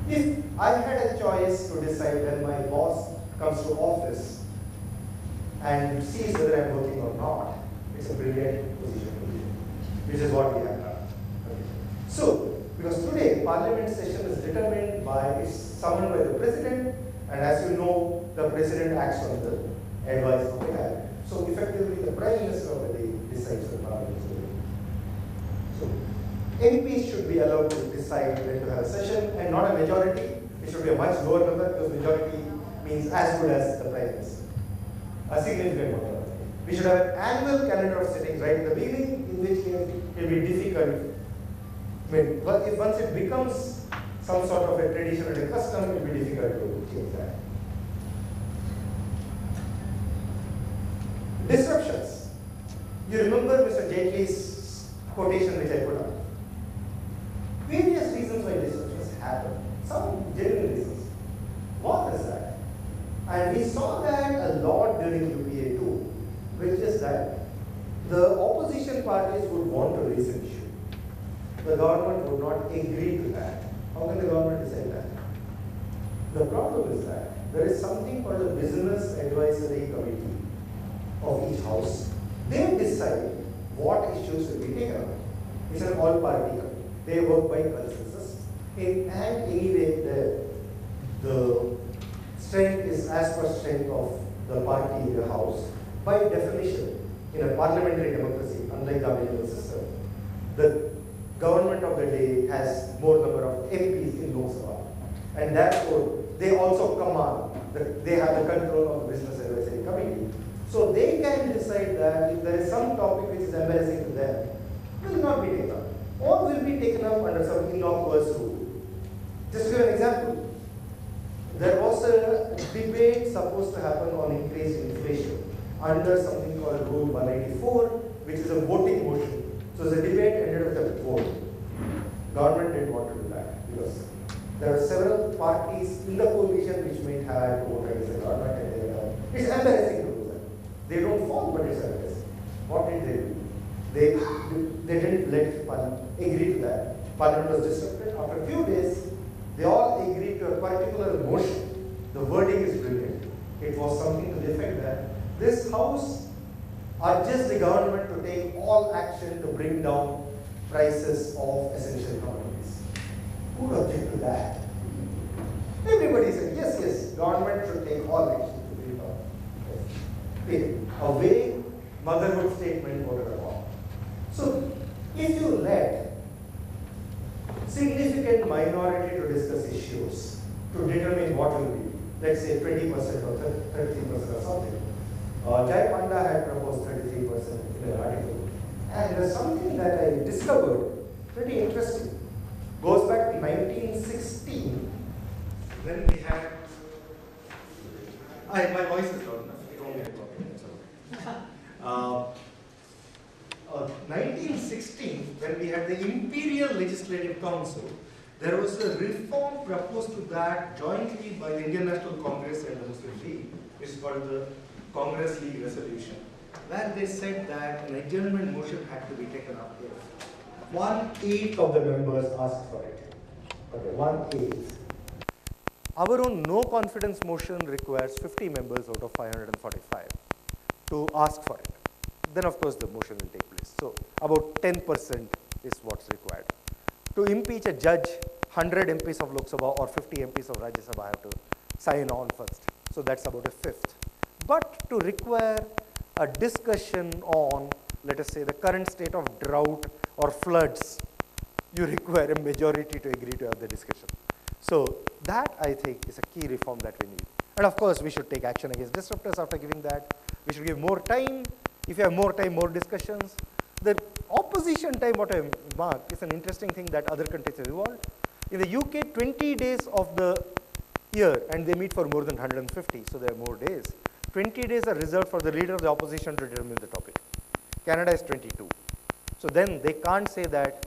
meet. If I had a choice to decide when my boss comes to office and sees whether I'm working or not, it's a brilliant position to be in, which is what we have done. Okay. So, because today Parliament session is determined by, it's summoned by the President, and as you know, the President acts on the advice of the Cabinet. So effectively, the Prime Minister of the day decides when Parliament is going. So MPs should be allowed to decide when to have a session, and not a majority. It should be a much lower number, because majority means as good as the Prime Minister. A significant majority. We should have an annual calendar of sittings right in the beginning, in which case it will be difficult. If once it becomes some sort of a tradition and a custom, it will be difficult to change that. Disruptions. You remember Mr. Jaitley's quotation which I put up. Various reasons why disruptions happen. Some genuine reasons. What is that? And we saw that a lot during UPA too, which is that the opposition parties would want to raise an issue. the government would not agree to that. How can the government decide that? The problem is that there is something called a business advisory committee of each house. They decide what issues will be taken up. It's an all-party committee. They work by consensus. And anyway, the strength is as per strength of the party in the house. By definition, in a parliamentary democracy, unlike the American system, the government of the day has more number of MPs in Lok Sabha. And therefore, they also command, they have the control of the business advisory committee. So they can decide that if there is some topic which is embarrassing to them, will not be taken up, or will be taken up under some innocuous rule. Just to give an example, there was a debate supposed to happen on increased inflation under something called Rule 184, which is a voting motion. So the debate ended with a vote. Government didn't want to do that because there are several parties in the coalition which may have voted against the government, and it's embarrassing to do that. They don't fall, but it's embarrassing. What did they do? They didn't let Parliament agree to that. Parliament was disrupted. After a few days, they all agreed to a particular motion. The wording is brilliant. It was something to the effect that this House urges the government to take all action to bring down prices of essential commodities. Who would object to that? Everybody said, yes, yes, government should take all action to bring down. Okay. A vague motherhood statement voted upon. So, if you let significant minority to discuss issues to determine what will be, let's say 20% or 33% or something, Jai Panda had proposed 33% in an article. And there's something that I discovered, pretty interesting. Goes back to 1916, when we had, my voice is loud enough, it won't get a problem. 1916, when we had the Imperial Legislative Council, there was a reform proposed to that jointly by the Indian National Congress and the Muslim League, which is called the Congress League Resolution, where they said that an adjournment motion had to be taken up if 1/8 of the members asked for it. Okay, 1/8. Our own no confidence motion requires 50 members out of 545 to ask for it. Then of course the motion will take place. So about 10% is what's required. To impeach a judge, 100 MPs of Lok Sabha or 50 MPs of Rajya Sabha have to sign on first. So that's about a fifth. But to require a discussion on, let us say, the current state of drought or floods, you require a majority to agree to have the discussion. So that, I think, is a key reform that we need. And of course, we should take action against disruptors after giving that. We should give more time. If you have more time, more discussions. The opposition time, what I mark, is an interesting thing that other countries have evolved. In the UK, 20 days of the year, and they meet for more than 150, so there are more days. 20 days are reserved for the leader of the opposition to determine the topic. Canada is 22. So then they can't say that,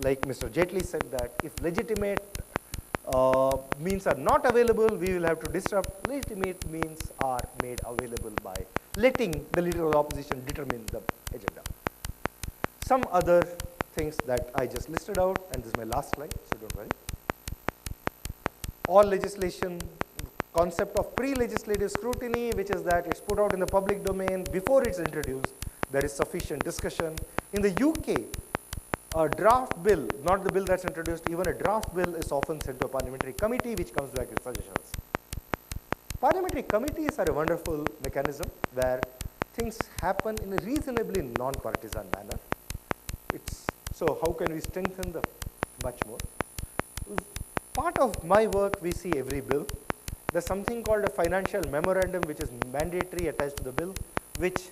like Mr. Jaitley said, that if legitimate means are not available, we will have to disrupt. Legitimate means are made available by letting the leader of the opposition determine the agenda. Some other things that I just listed out, and this is my last slide, so don't worry. All legislation, concept of pre-legislative scrutiny, which is that it's put out in the public domain before it's introduced. There is sufficient discussion. In the UK, a draft bill, not the bill that's introduced, even a draft bill is often sent to a parliamentary committee which comes back with suggestions. Parliamentary committees are a wonderful mechanism where things happen in a reasonably non-partisan manner. So how can we strengthen them much more? Part of my work, we see every bill. There's something called a financial memorandum which is mandatory attached to the bill, which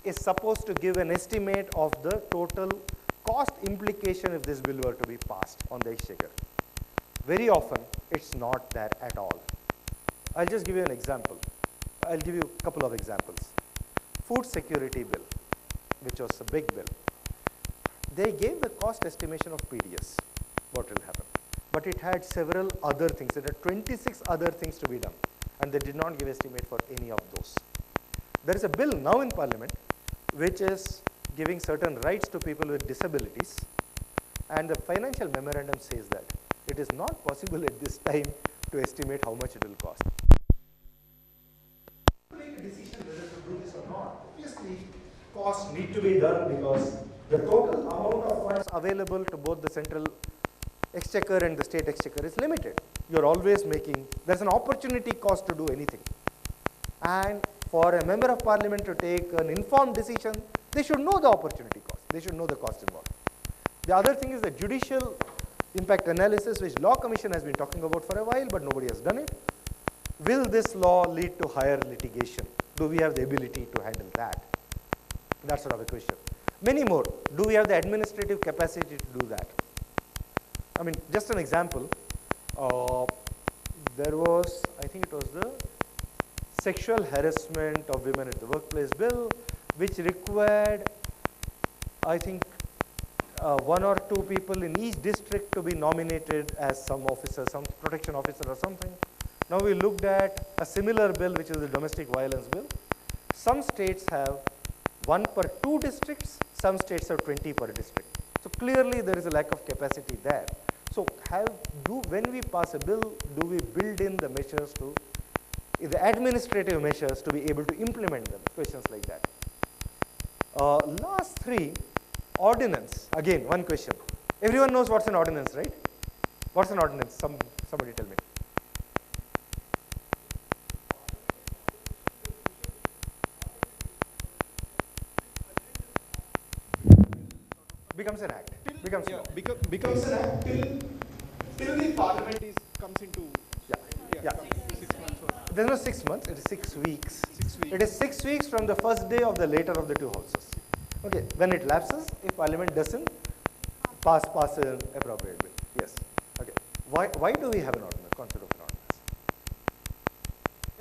is supposed to give an estimate of the total cost implication if this bill were to be passed on the exchequer. Very often, it's not there at all. I'll just give you an example. I'll give you a couple of examples. Food security bill, which was a big bill. They gave the cost estimation of PDS, what will happen. But it had several other things. There are 26 other things to be done, and they did not give estimate for any of those. There is a bill now in Parliament which is giving certain rights to people with disabilities And the financial memorandum says that it is not possible at this time to estimate how much it will cost. To make a decision whether to do this or not, obviously costs need to be done because the total amount of funds Available to both the central exchequer and the state exchequer is limited. You're always making, there's an opportunity cost to do anything. And for a member of parliament to take an informed decision, they should know the opportunity cost. They should know the cost involved. The other thing is the judicial impact analysis, which Law Commission has been talking about for a while, but nobody has done it. Will this law lead to higher litigation? Do we have the ability to handle that? That's sort of a question. Many more. Do we have the administrative capacity to do that? I mean, just an example. There was, I think it was the Sexual Harassment of Women at the Workplace Bill, which required, I think, 1 or 2 people in each district to be nominated as some officer, some protection officer or something. Now we looked at a similar bill, which is the domestic violence bill. Some states have 1 per 2 districts, some states have 20 per district. So clearly there is a lack of capacity there. So when we pass a bill, do we build in the measures to, the administrative measures to be able to implement them? Questions like that. Last 3, ordinance. Again, one question. Everyone knows what's an ordinance, right? What's an ordinance? Somebody tell me. Becomes an act. Becomes Becomes an act till the parliament comes into. Yeah. 6 months. There's no 6 months, it is 6 weeks. 6 weeks. It is 6 weeks from the first day of the later of the 2 houses. Okay, when it lapses, if parliament doesn't pass an appropriate bill. Yes. Okay. Why do we have an ordinance, concept of an ordinance?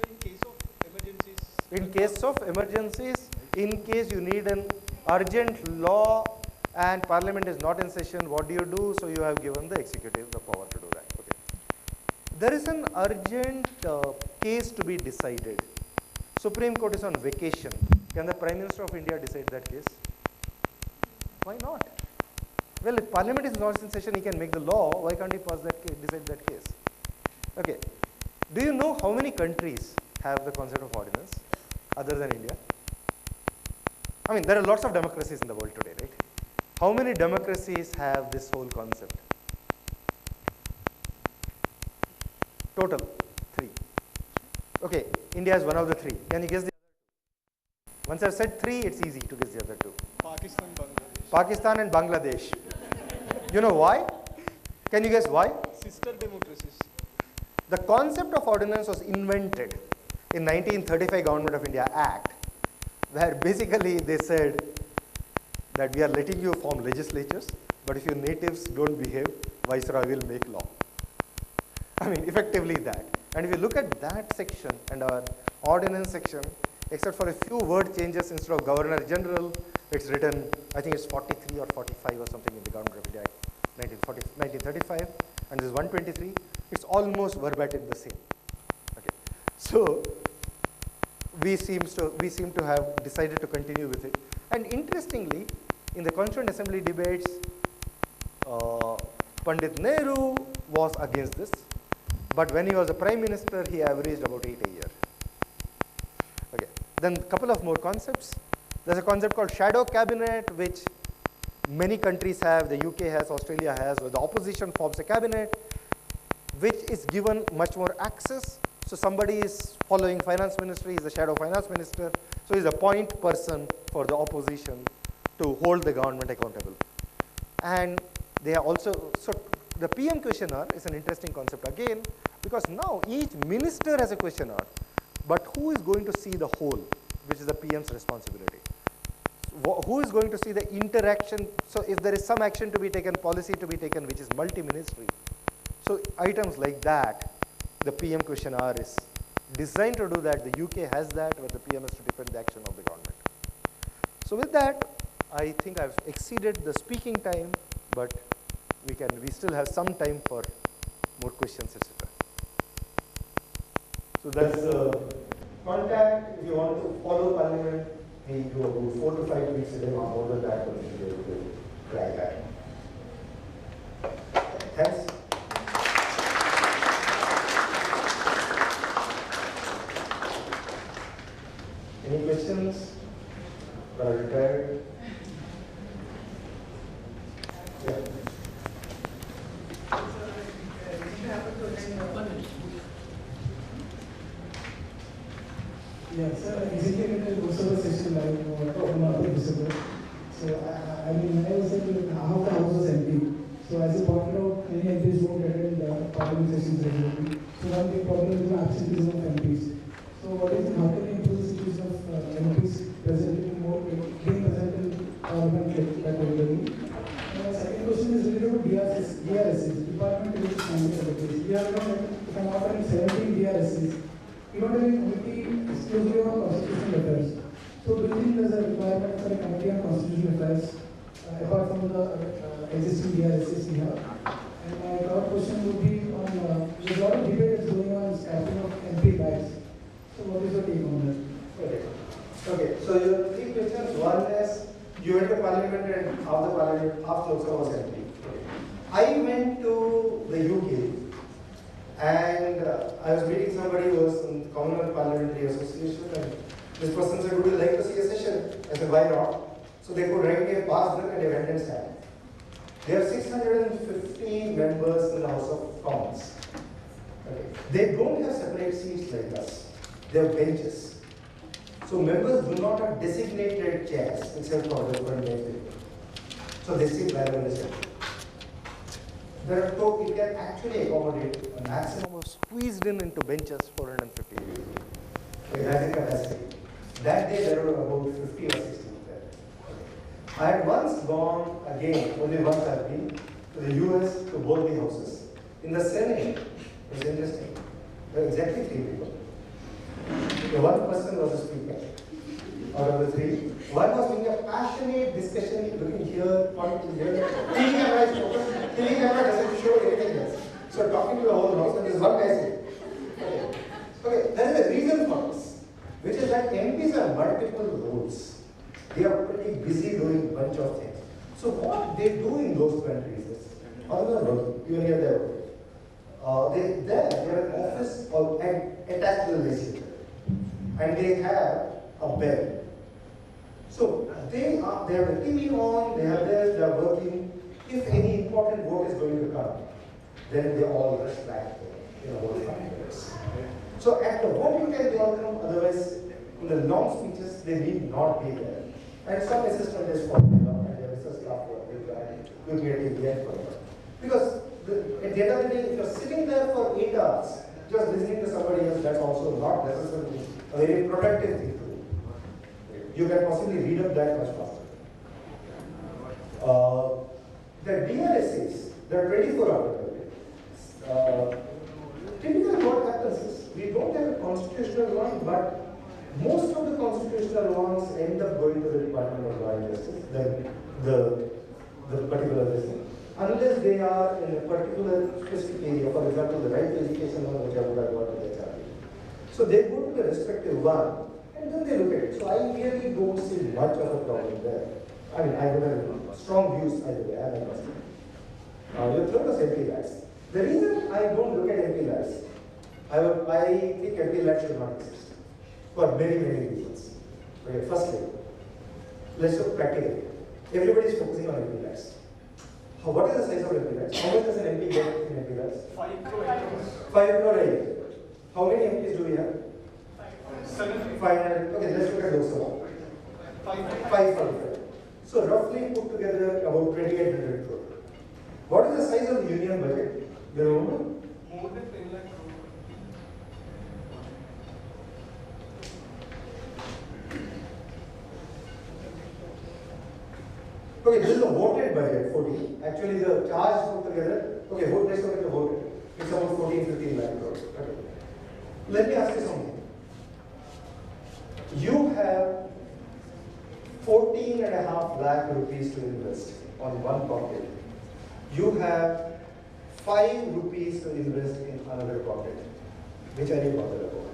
In case of emergencies. In case of emergencies, in case you need an urgent law and parliament is not in session, what do? So you have given the executive the power to do that. Okay. There is an urgent case to be decided. Supreme Court is on vacation. Can the Prime Minister of India decide that case? Why not? Well, if Parliament is not in session, he can make the law. Why can't he pass that case, decide that case? Okay. Do you know how many countries have the concept of ordinance other than India? I mean, there are lots of democracies in the world today, right? How many democracies have this whole concept? Total, 3. Okay, India is one of the 3. Can you guess the other 2? Once I've said 3, it's easy to guess the other 2. Pakistan, Bangladesh. Pakistan and Bangladesh. You know why? Can you guess why? Sister democracies. The concept of ordinance was invented in 1935 Government of India Act, where basically they said that we are letting you form legislatures, but if your natives don't behave, Viceroy will make law. I mean, effectively that. And if you look at that section and our ordinance section, except for a few word changes, instead of Governor General, it's written, I think it's 43 or 45 or something in the Government of India Act, 1935, and this is 123. It's almost verbatim the same. Okay. So we seem to have decided to continue with it. And interestingly, in the Constituent Assembly debates, Pandit Nehru was against this, but when he was a Prime Minister, he averaged about 8 a year. Okay. Then a couple of more concepts. There's a concept called shadow cabinet, which many countries have, the UK has, Australia has, where the opposition forms a cabinet, which is given much more access. So somebody is following finance ministry, is the shadow finance minister, so he's a point person for the opposition to hold the government accountable. And they are also, so the PM questionnaire is an interesting concept again, because now each minister has a questionnaire, but who is going to see the whole, which is the PM's responsibility? Who is going to see the interaction? So if there is some action to be taken, policy to be taken, which is multi-ministry, so items like that, the PM questionnaire is designed to do that. The UK has that, where the PM has to defend the action of the government. So with that, I think I've exceeded the speaking time, but we still have some time for more questions, etc. So that's the contact. If you want to follow Parliament, we do 4 to 5 weeks a day, more than that, we'll be able to track that. questions? Are you prepared? Yeah. Yeah, sir, executive December session like on December. So I mean, when I was saying half the house was empty. So as you pointed out, many MPs don't attend parliament sessions regularly. So one big problem is the absenteeism of MPs. So what is how can we improve the situation of MPs being present in parliament regularly? Second question is related to DRSs, Department of Religious Securities. We have got, if I'm not wrong, 17 DRSs. We don't have a committee exclusively on constitutional affairs. So do you think there's a requirement for a committee on constitutional affairs apart from the existing DRSs we have? And my third question would be on there's a lot of debate that's going on scrapping of MP bags. So what is your take on that? Okay, so your three questions. One is you went to parliament and half the parliament, half Lok Sabha was empty. I went to the UK and I was meeting somebody who was in the Commonwealth Parliamentary Association, and this person said, would you like to see a session? I said, why not? So they could write me a pass book and a went and sat. There are 650 members in the House of Commons. Okay. They don't have separate seats like us. They have benches. So members do not have designated chairs except for the front bench. So they sit wherever they sit. There are it can actually accommodate a maximum of squeezed into benches 450 people. Okay, that's the capacity. That day there were about 50 or 60 there. I had once gone again, only once I've been, to the US, to both the houses. In the Senate, it's interesting. There were exactly 3 people. The one person was the speaker out of the 3. One was doing a passionate discussion, looking here, pointing here. TV camera is focused. TV camera doesn't show anything else. So talking to the whole house, and there's one guy saying, okay, there is a reason for this, which is that MPs have multiple roles. They are pretty busy doing a bunch of things. So what they do in those countries is, other than working, even here they are working. They have an office attached to the legislature, and they have a bell. So they have the TV on, they are working. If any important vote is going to come, then they all rush back in about 5 minutes. So at the voting time they all come, otherwise in the long speeches they need not be there. And some assistant is following up and there is a staff looking at TV and following up. Because at the end of the day, if you're sitting there for 8 hours, just listening to somebody else, that's also not necessarily a very productive thing to do. You can possibly read up that much faster. The DRSs, there are 24 out of it. Typically what happens is, we don't have a constitutional one, but most of the constitutional ones end up going to the Department of Law and Justice, the particular thing. Unless they are in a particular specific area, for example, the right to education one, which I would have got to the HRD. So they go to the respective one, and then they look at it. So I really don't see much of a problem there. I mean, I would have strong views either way, I'm a customer. You're throwing us MP lads. The reason I don't look at MP lads, I think MP lads should not exist. For many, many reasons. Okay, firstly, let's look practically. Everybody is focusing on MP lads. What is the size of MP lads? How much does an MP get in MP lads? 5 crore. 5 crore a year. How many MPs do we have? 500. Okay, let's look at those one. 500. So roughly put together about 2,800 crore. What is the size of the union budget? Do you remember? More than 10 lakh crore. Okay, this is a voted budget, 14. Actually, the charge put together, okay, let's look at the voted. It's about 14-15 lakh crores. Okay. Let me ask you something. You have 14.5 lakh rupees to invest on one pocket. You have 5 rupees to invest in another pocket. Which are you bothered about?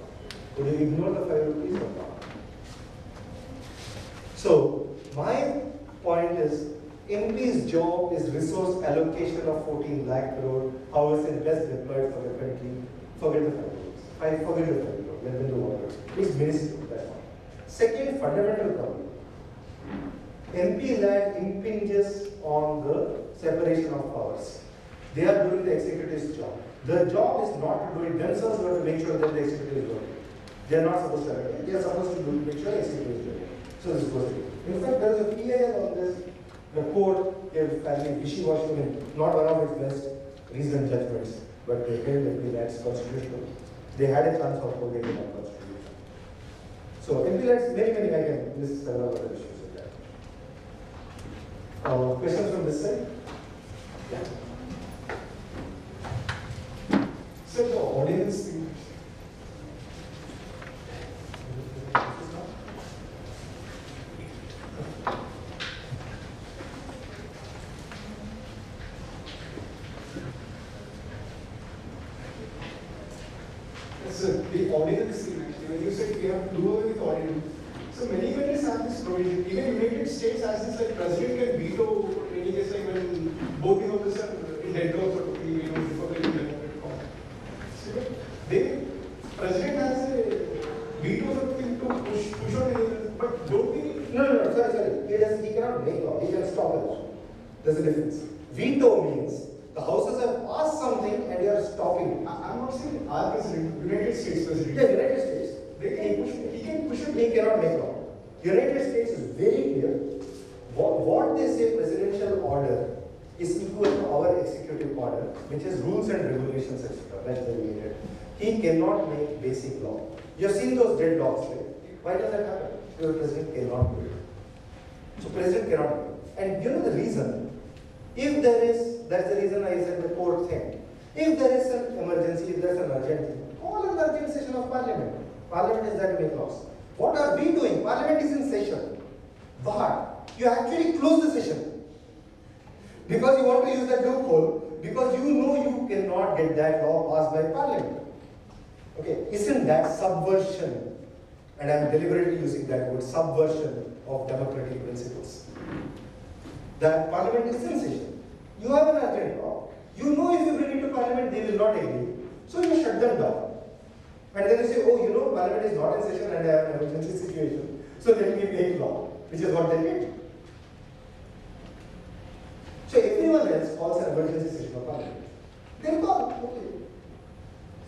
Would you ignore the 5 rupees or not? So, my point is, MP's job is resource allocation of 14 lakh crore. How is it best deployed for the country? Forget the 5 rupees. Forget the 5 crore. Let them do whatever. It's minuscule, that's one. Second fundamental problem, MP land impinges on the separation of powers. They are doing the executive's job. Their job is not to do it themselves, but to make sure that the executive is doing it. They are not supposed to do it. They are supposed to make sure the executive is doing it. So this goes to it. In fact, there is a PIL on this. The court gave fairly wishy-washy, not one of its best reasoned judgments, but they held MP lands constitutional. They had a chance of holding it unconstitutional. So MP lands, many, I can list several other issues with that. Questions from this side? Yeah. So the audience thing. So the audience thing, actually, when you said we have to do away with audience, so many countries have this provision. Even United States has this, like, president can veto any case, like when both the officers are in dead or Republican Democratic Party. So they, president has a veto thing to push on anything, but don't we? No, sorry. He cannot make law. He can stop a law. There's a difference. Veto means the houses have passed something and you are stopping it. I'm not saying our president, United States president. Yeah, United States. He can push it. He cannot make law. United States is very clear. What they say presidential order is equal to our executive order, which is rules and regulations, etc. That's the way. He cannot make basic law. You have seen those deadlocks, right? Why does that happen? Because the president cannot do it. So president cannot do it. And you know the reason? If there is, that's the reason I said the court thing. If there is an emergency, if there is an urgent thing, call an urgent session of parliament. Parliament is there to make laws. What are we doing? Parliament is in session. But you actually close the session. Because you want to use that loophole, because you know you cannot get that law passed by parliament. Okay, isn't that subversion? And I'm deliberately using that word, subversion of democratic principles. That parliament is in session. You have an urgent law. You know if you bring it to parliament, they will not agree. So you shut them down. And then you say, oh, you know, parliament is not in session and I have an emergency situation. So let me make law, which is what they did. So everyone else calls an emergency session of parliament. They call, okay.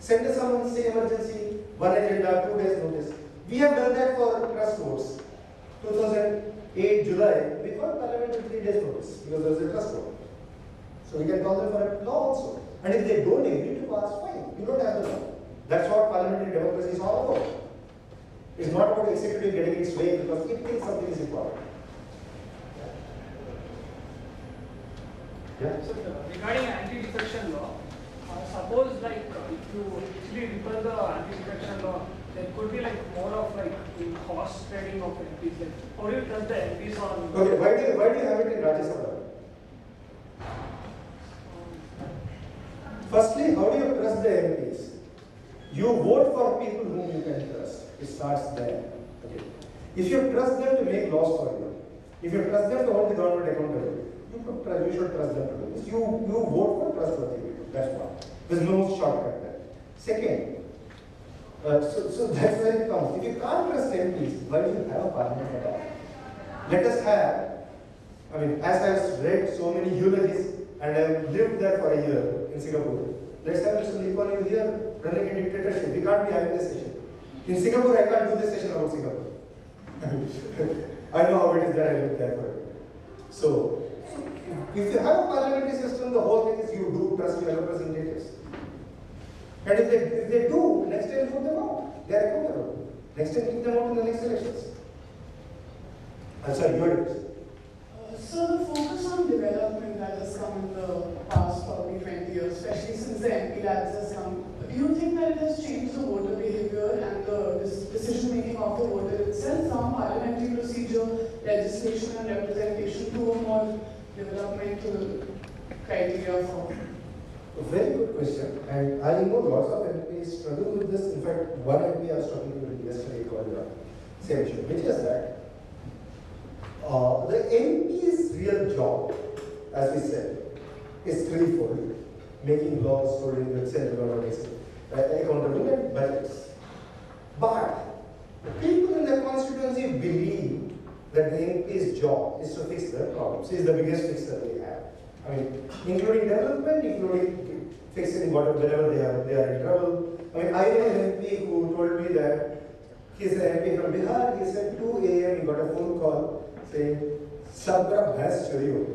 Send a summons, say emergency, one agenda, 2 days notice. We have done that for trust votes. 2008 July, we called parliament with 3 days notice because there was a trust vote. So we can call them for a law also. And if they don't agree to pass, fine. You don't have the law. That's what parliamentary democracy is all about. It's not about executive getting its way because it thinks something is important. Yeah? So regarding anti-defection law, suppose like if you actually refer the anti-defection law, there could be like more of like cost spreading of MPs. Like, how do you trust the MPs on? Okay, why do you have it in Rajya Sabha? Firstly, how do you trust the MPs? You vote for people whom you can trust. It starts there. Okay. If you trust them to make laws for you, if you trust them to hold the government accountable, you should trust them to do this. You vote for trustworthy people. That's one. There's no shortcut there. Second, so that's where it comes. If you can't trust MPs, why do you have a parliament at all? Let us have, I mean, as I've read so many eulogies and I've lived there for a year in Singapore, let's have Mr. Lee Kuan Yew here running a dictatorship. We can't be having this session. In Singapore, I can't do this session about Singapore. I know how it is that I lived there for a year. So, if you have a parliamentary system, the whole thing is you do trust your representatives. And if they do, next time put them out. They are accountable. Next time keep them out in the next elections. I'm sorry, you are So the focus on development that has come in the past probably 20 years, especially since the MP labs has come, do you think that it has changed the voter behavior and the decision making of the voter itself from parliamentary procedure, legislation and representation to a more developmental criteria for? A very good question, and I know lots of MPs struggle with this. In fact, one MP I was talking to yesterday called same issue, which is that the MP's real job, as we said, is threefold: making laws, holding the central government accountable, and budgets. But the people in the constituency MP's job is to fix the problems. He's the biggest fixer they have. I mean, including development, including fixing whatever whenever they are in trouble. I mean, I know an MP who told me that he's an MP from Bihar. He said 2 a.m. he got a phone call saying, "Sabra bhais chori ho."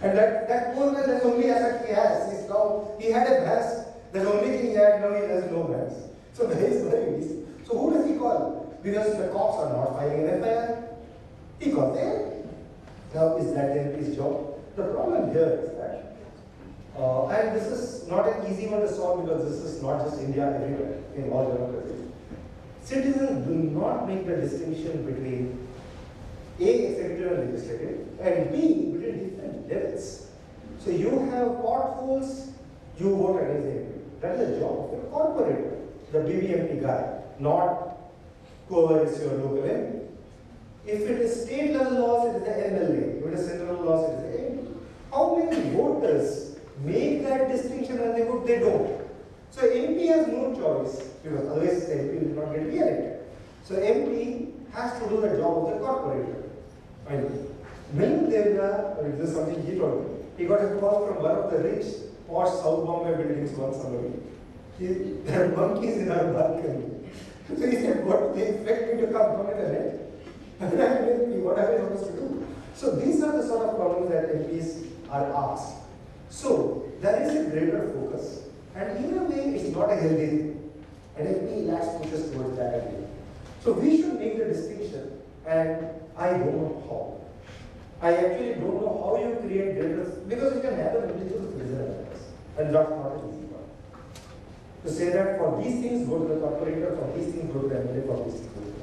And that poor man, that's the only asset he has. He had a bhais. That's the only thing he had. Now he has no bhais. So he is very easy. So who does he call? Because the cops are not filing an FIR. He calls them. Now is that the MP's job? The problem here is that, and this is not an easy one to solve because this is not just India, everywhere, in all democracies. Citizens do not make the distinction between A, executive and legislative, and B, between different levels. So you have potholes, you vote against the MP. That is the job of the corporator, the BBMP guy, not whoever is your local MP. If it is state level laws, it is the MLA. If it is central laws, it is the MP. How many voters make that distinction and they vote? They don't. So MP has no choice because otherwise the MP will not get re-elected. So MP has to do the job of the corporator. Milne Devra, this is something he told me. He got a call from one of the rich, posh South Bombay buildings one summer. There are monkeys in our balcony. So he said, "What do they expect me to come in the net?" And I mean, what am I supposed to do? So these are the sort of problems that MPs are asked. So there is a greater focus, and in a way, it's not a healthy thing. And MP lacks pushes towards that idea. So we should make the distinction, and I don't know how. I actually don't know how you create greater, because you can have an individual citizen awareness, and that's not an easy one. To say that for these things go to the corporator, for these things go to the MLA, for these things go to the,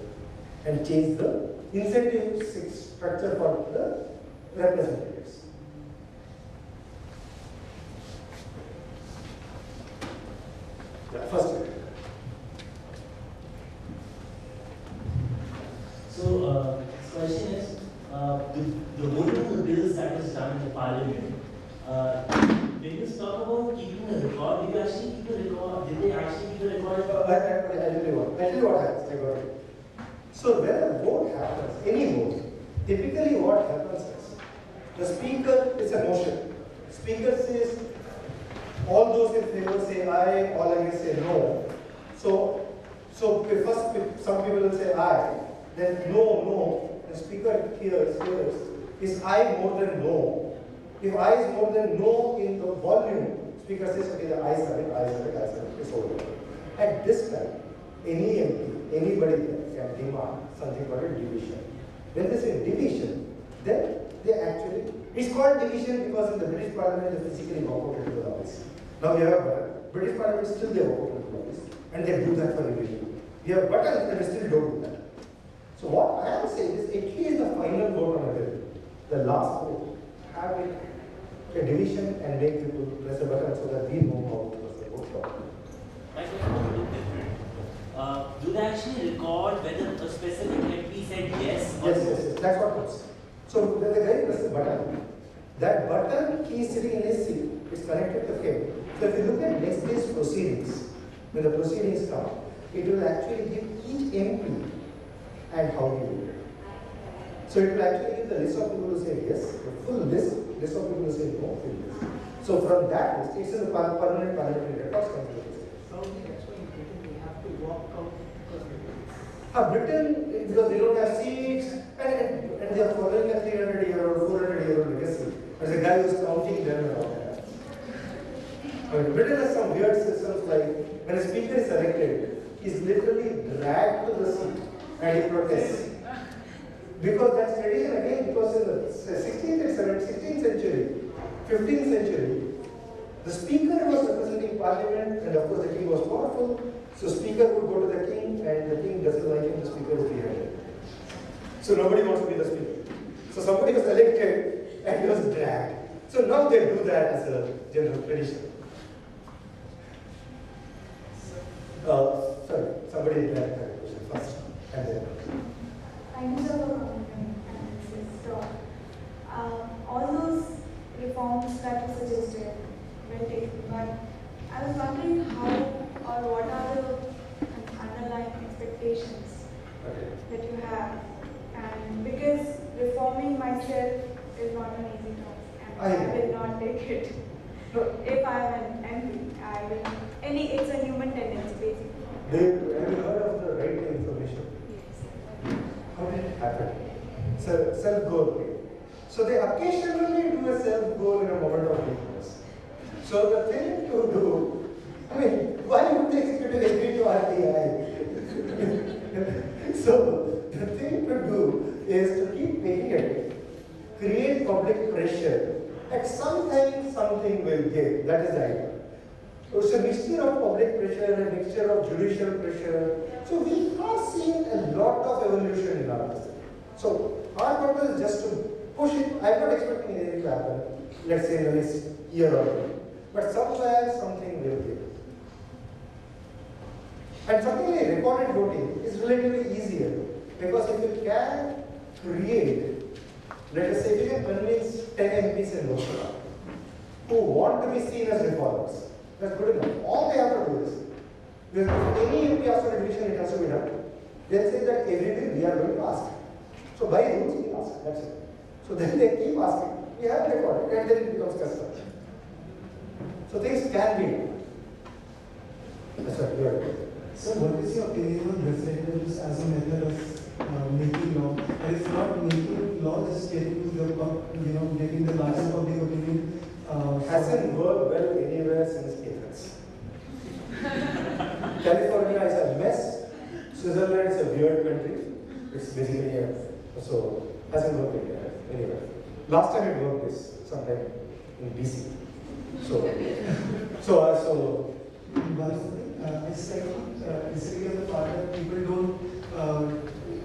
and change the incentive structure for the representatives. Yeah, first. So, this question is, the voting of the bills that was done in the parliament, when you talk about keeping a record, did you actually keep a record? Did they actually keep a record? I'll tell you what happens. I got it. So when a vote happens, any vote, typically what happens is, the speaker, it's a motion. Speaker says, all those in favor say aye, all against say no. So first some people will say aye, then no, the speaker hears, is aye more than no. If aye is more than no in the volume, speaker says, okay, the ayes have it, it's over. At this time, any MP, anybody there can demand something called a division. When they say division, then they actually, it's called division because in the British Parliament they physically walk out into the office. Now we have British Parliament still they walk out into the office and they do that for every year. We have buttons and we still don't do that. So what I am saying is at least the final vote on a bill, the last vote, have it a division and make people press a button so that we know how to press the vote properly. My question is a bit different. Do they actually record whether a specific MP said yes or no? Yes, that's what counts. So when the guy presses the button, that button, he is sitting in his seat, it's connected to him. So if you look at next day's proceedings, when the proceedings come, it will actually give each MP and how he did it. So it will actually give the list of people who say yes, the full list of people who say no, full list. So from that list, it's in the permanent parliamentary records. Probably that's why in Britain they have to walk out Britain, because they don't have seats, and they are following a 300-year-old, 400-year-old legacy. There's a guy who's counting them and all that. Britain has some weird systems like when a speaker is elected, he's literally dragged to the seat and he protests. Because that's tradition again, because in the 16th century, 15th century, the speaker was representing parliament and of course the king was powerful. So speaker would go to the king and the king doesn't like him, the speaker is behind. So nobody wants to be the speaker. So somebody was elected and he was dragged. So now they do that as a general tradition. Sorry, somebody had that question first and then. Thank you, sir, for coming and this talk. All those reforms that were suggested were taken, but I was wondering how or what are the underlying expectations that you have, and because reforming myself is not an easy task, and I will not take it. If I am an MP, I will. It's a human tendency, basically. Have you heard of the right to information? Yes. How did it happen? Self-goal. So they occasionally do a self-goal in a moment of weakness. So the thing to do, why would the executive agree to RTI? So the thing to do is to keep making it, create public pressure. At some time, something will give. That is the idea. So it's a mixture of public pressure, a mixture of judicial pressure. So we have seen a lot of evolution in our system. So our purpose is just to push it. I'm not expecting anything to happen, let's say in the next year or two. But somewhere something will give. And something like recorded voting is relatively easier because if you can create, let us say, if you can convince 10 MPs in Lok Sabha who want to be seen as reformers, that's good enough. All they have to do is, because if any MP asks for admission, it has to be done. They'll say that every day we are going to ask. So by rules, we ask. That's it. So then they keep asking. We have recorded, and then it becomes custom. So things can be done. That's right. You are right. So what is your opinion on referendums as a method of making law? And if not making law, just getting getting the larger public opinion. Hasn't worked well anywhere since Athens. California is a mess. Switzerland is a weird country. It's basically so hasn't worked anywhere. Last time it worked is sometime in BC. I slightly disagree on the part that people don't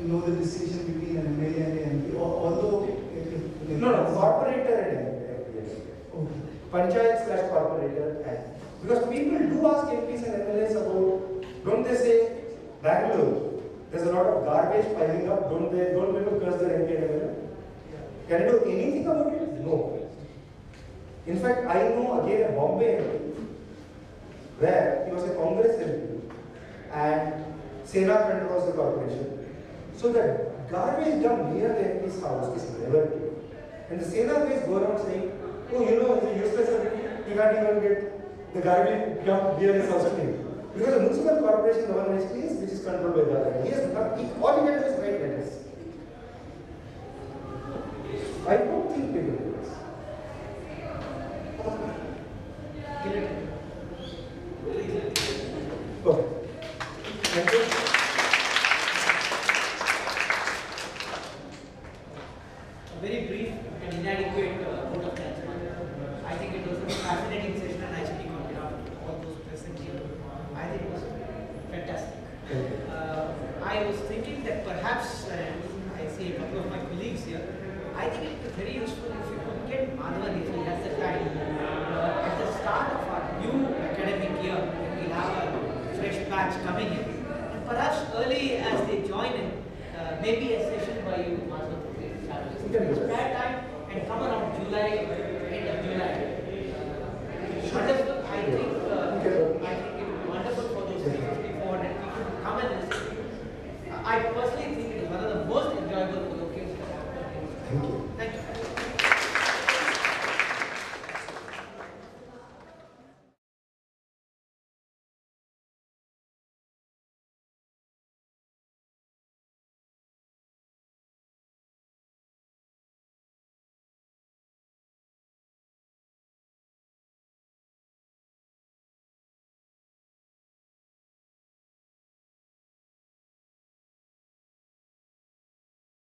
know the distinction between an MLA and an MP, although... No, corporator and MP. Okay. Panchayat / corporator and... Because people do ask MPs and MLAs about, don't they say, Bangalore, there's a lot of garbage piling up, don't people curse their MP and MLA? Can I do anything about it? No. In fact, I know again a Bombay MP, where he was a Congress MP and Sena controls the corporation. So the garbage dumped near the MP's house is never clear. And the Sena guys go around saying, oh, he's a useless MP, he can't even get the garbage dumped near his house clean. Because the municipal corporation, the one which is, which is controlled by the other. He has not, all he can do is write letters. I don't think people do this. Okay. Thank you. A very brief and inadequate vote of thanks. I think it was a fascinating session and I speak on behalf of all those present here. I think it was fantastic. I was thinking that perhaps, I see a couple of my colleagues here, I think it would be very useful if you could get Madhavan, if he has the time, at the start of our new academic year, when we'll have a fresh batch coming in. And perhaps early as they join in, maybe a session by you, Madhavan, spare time and come around July, end of July. Wonderful.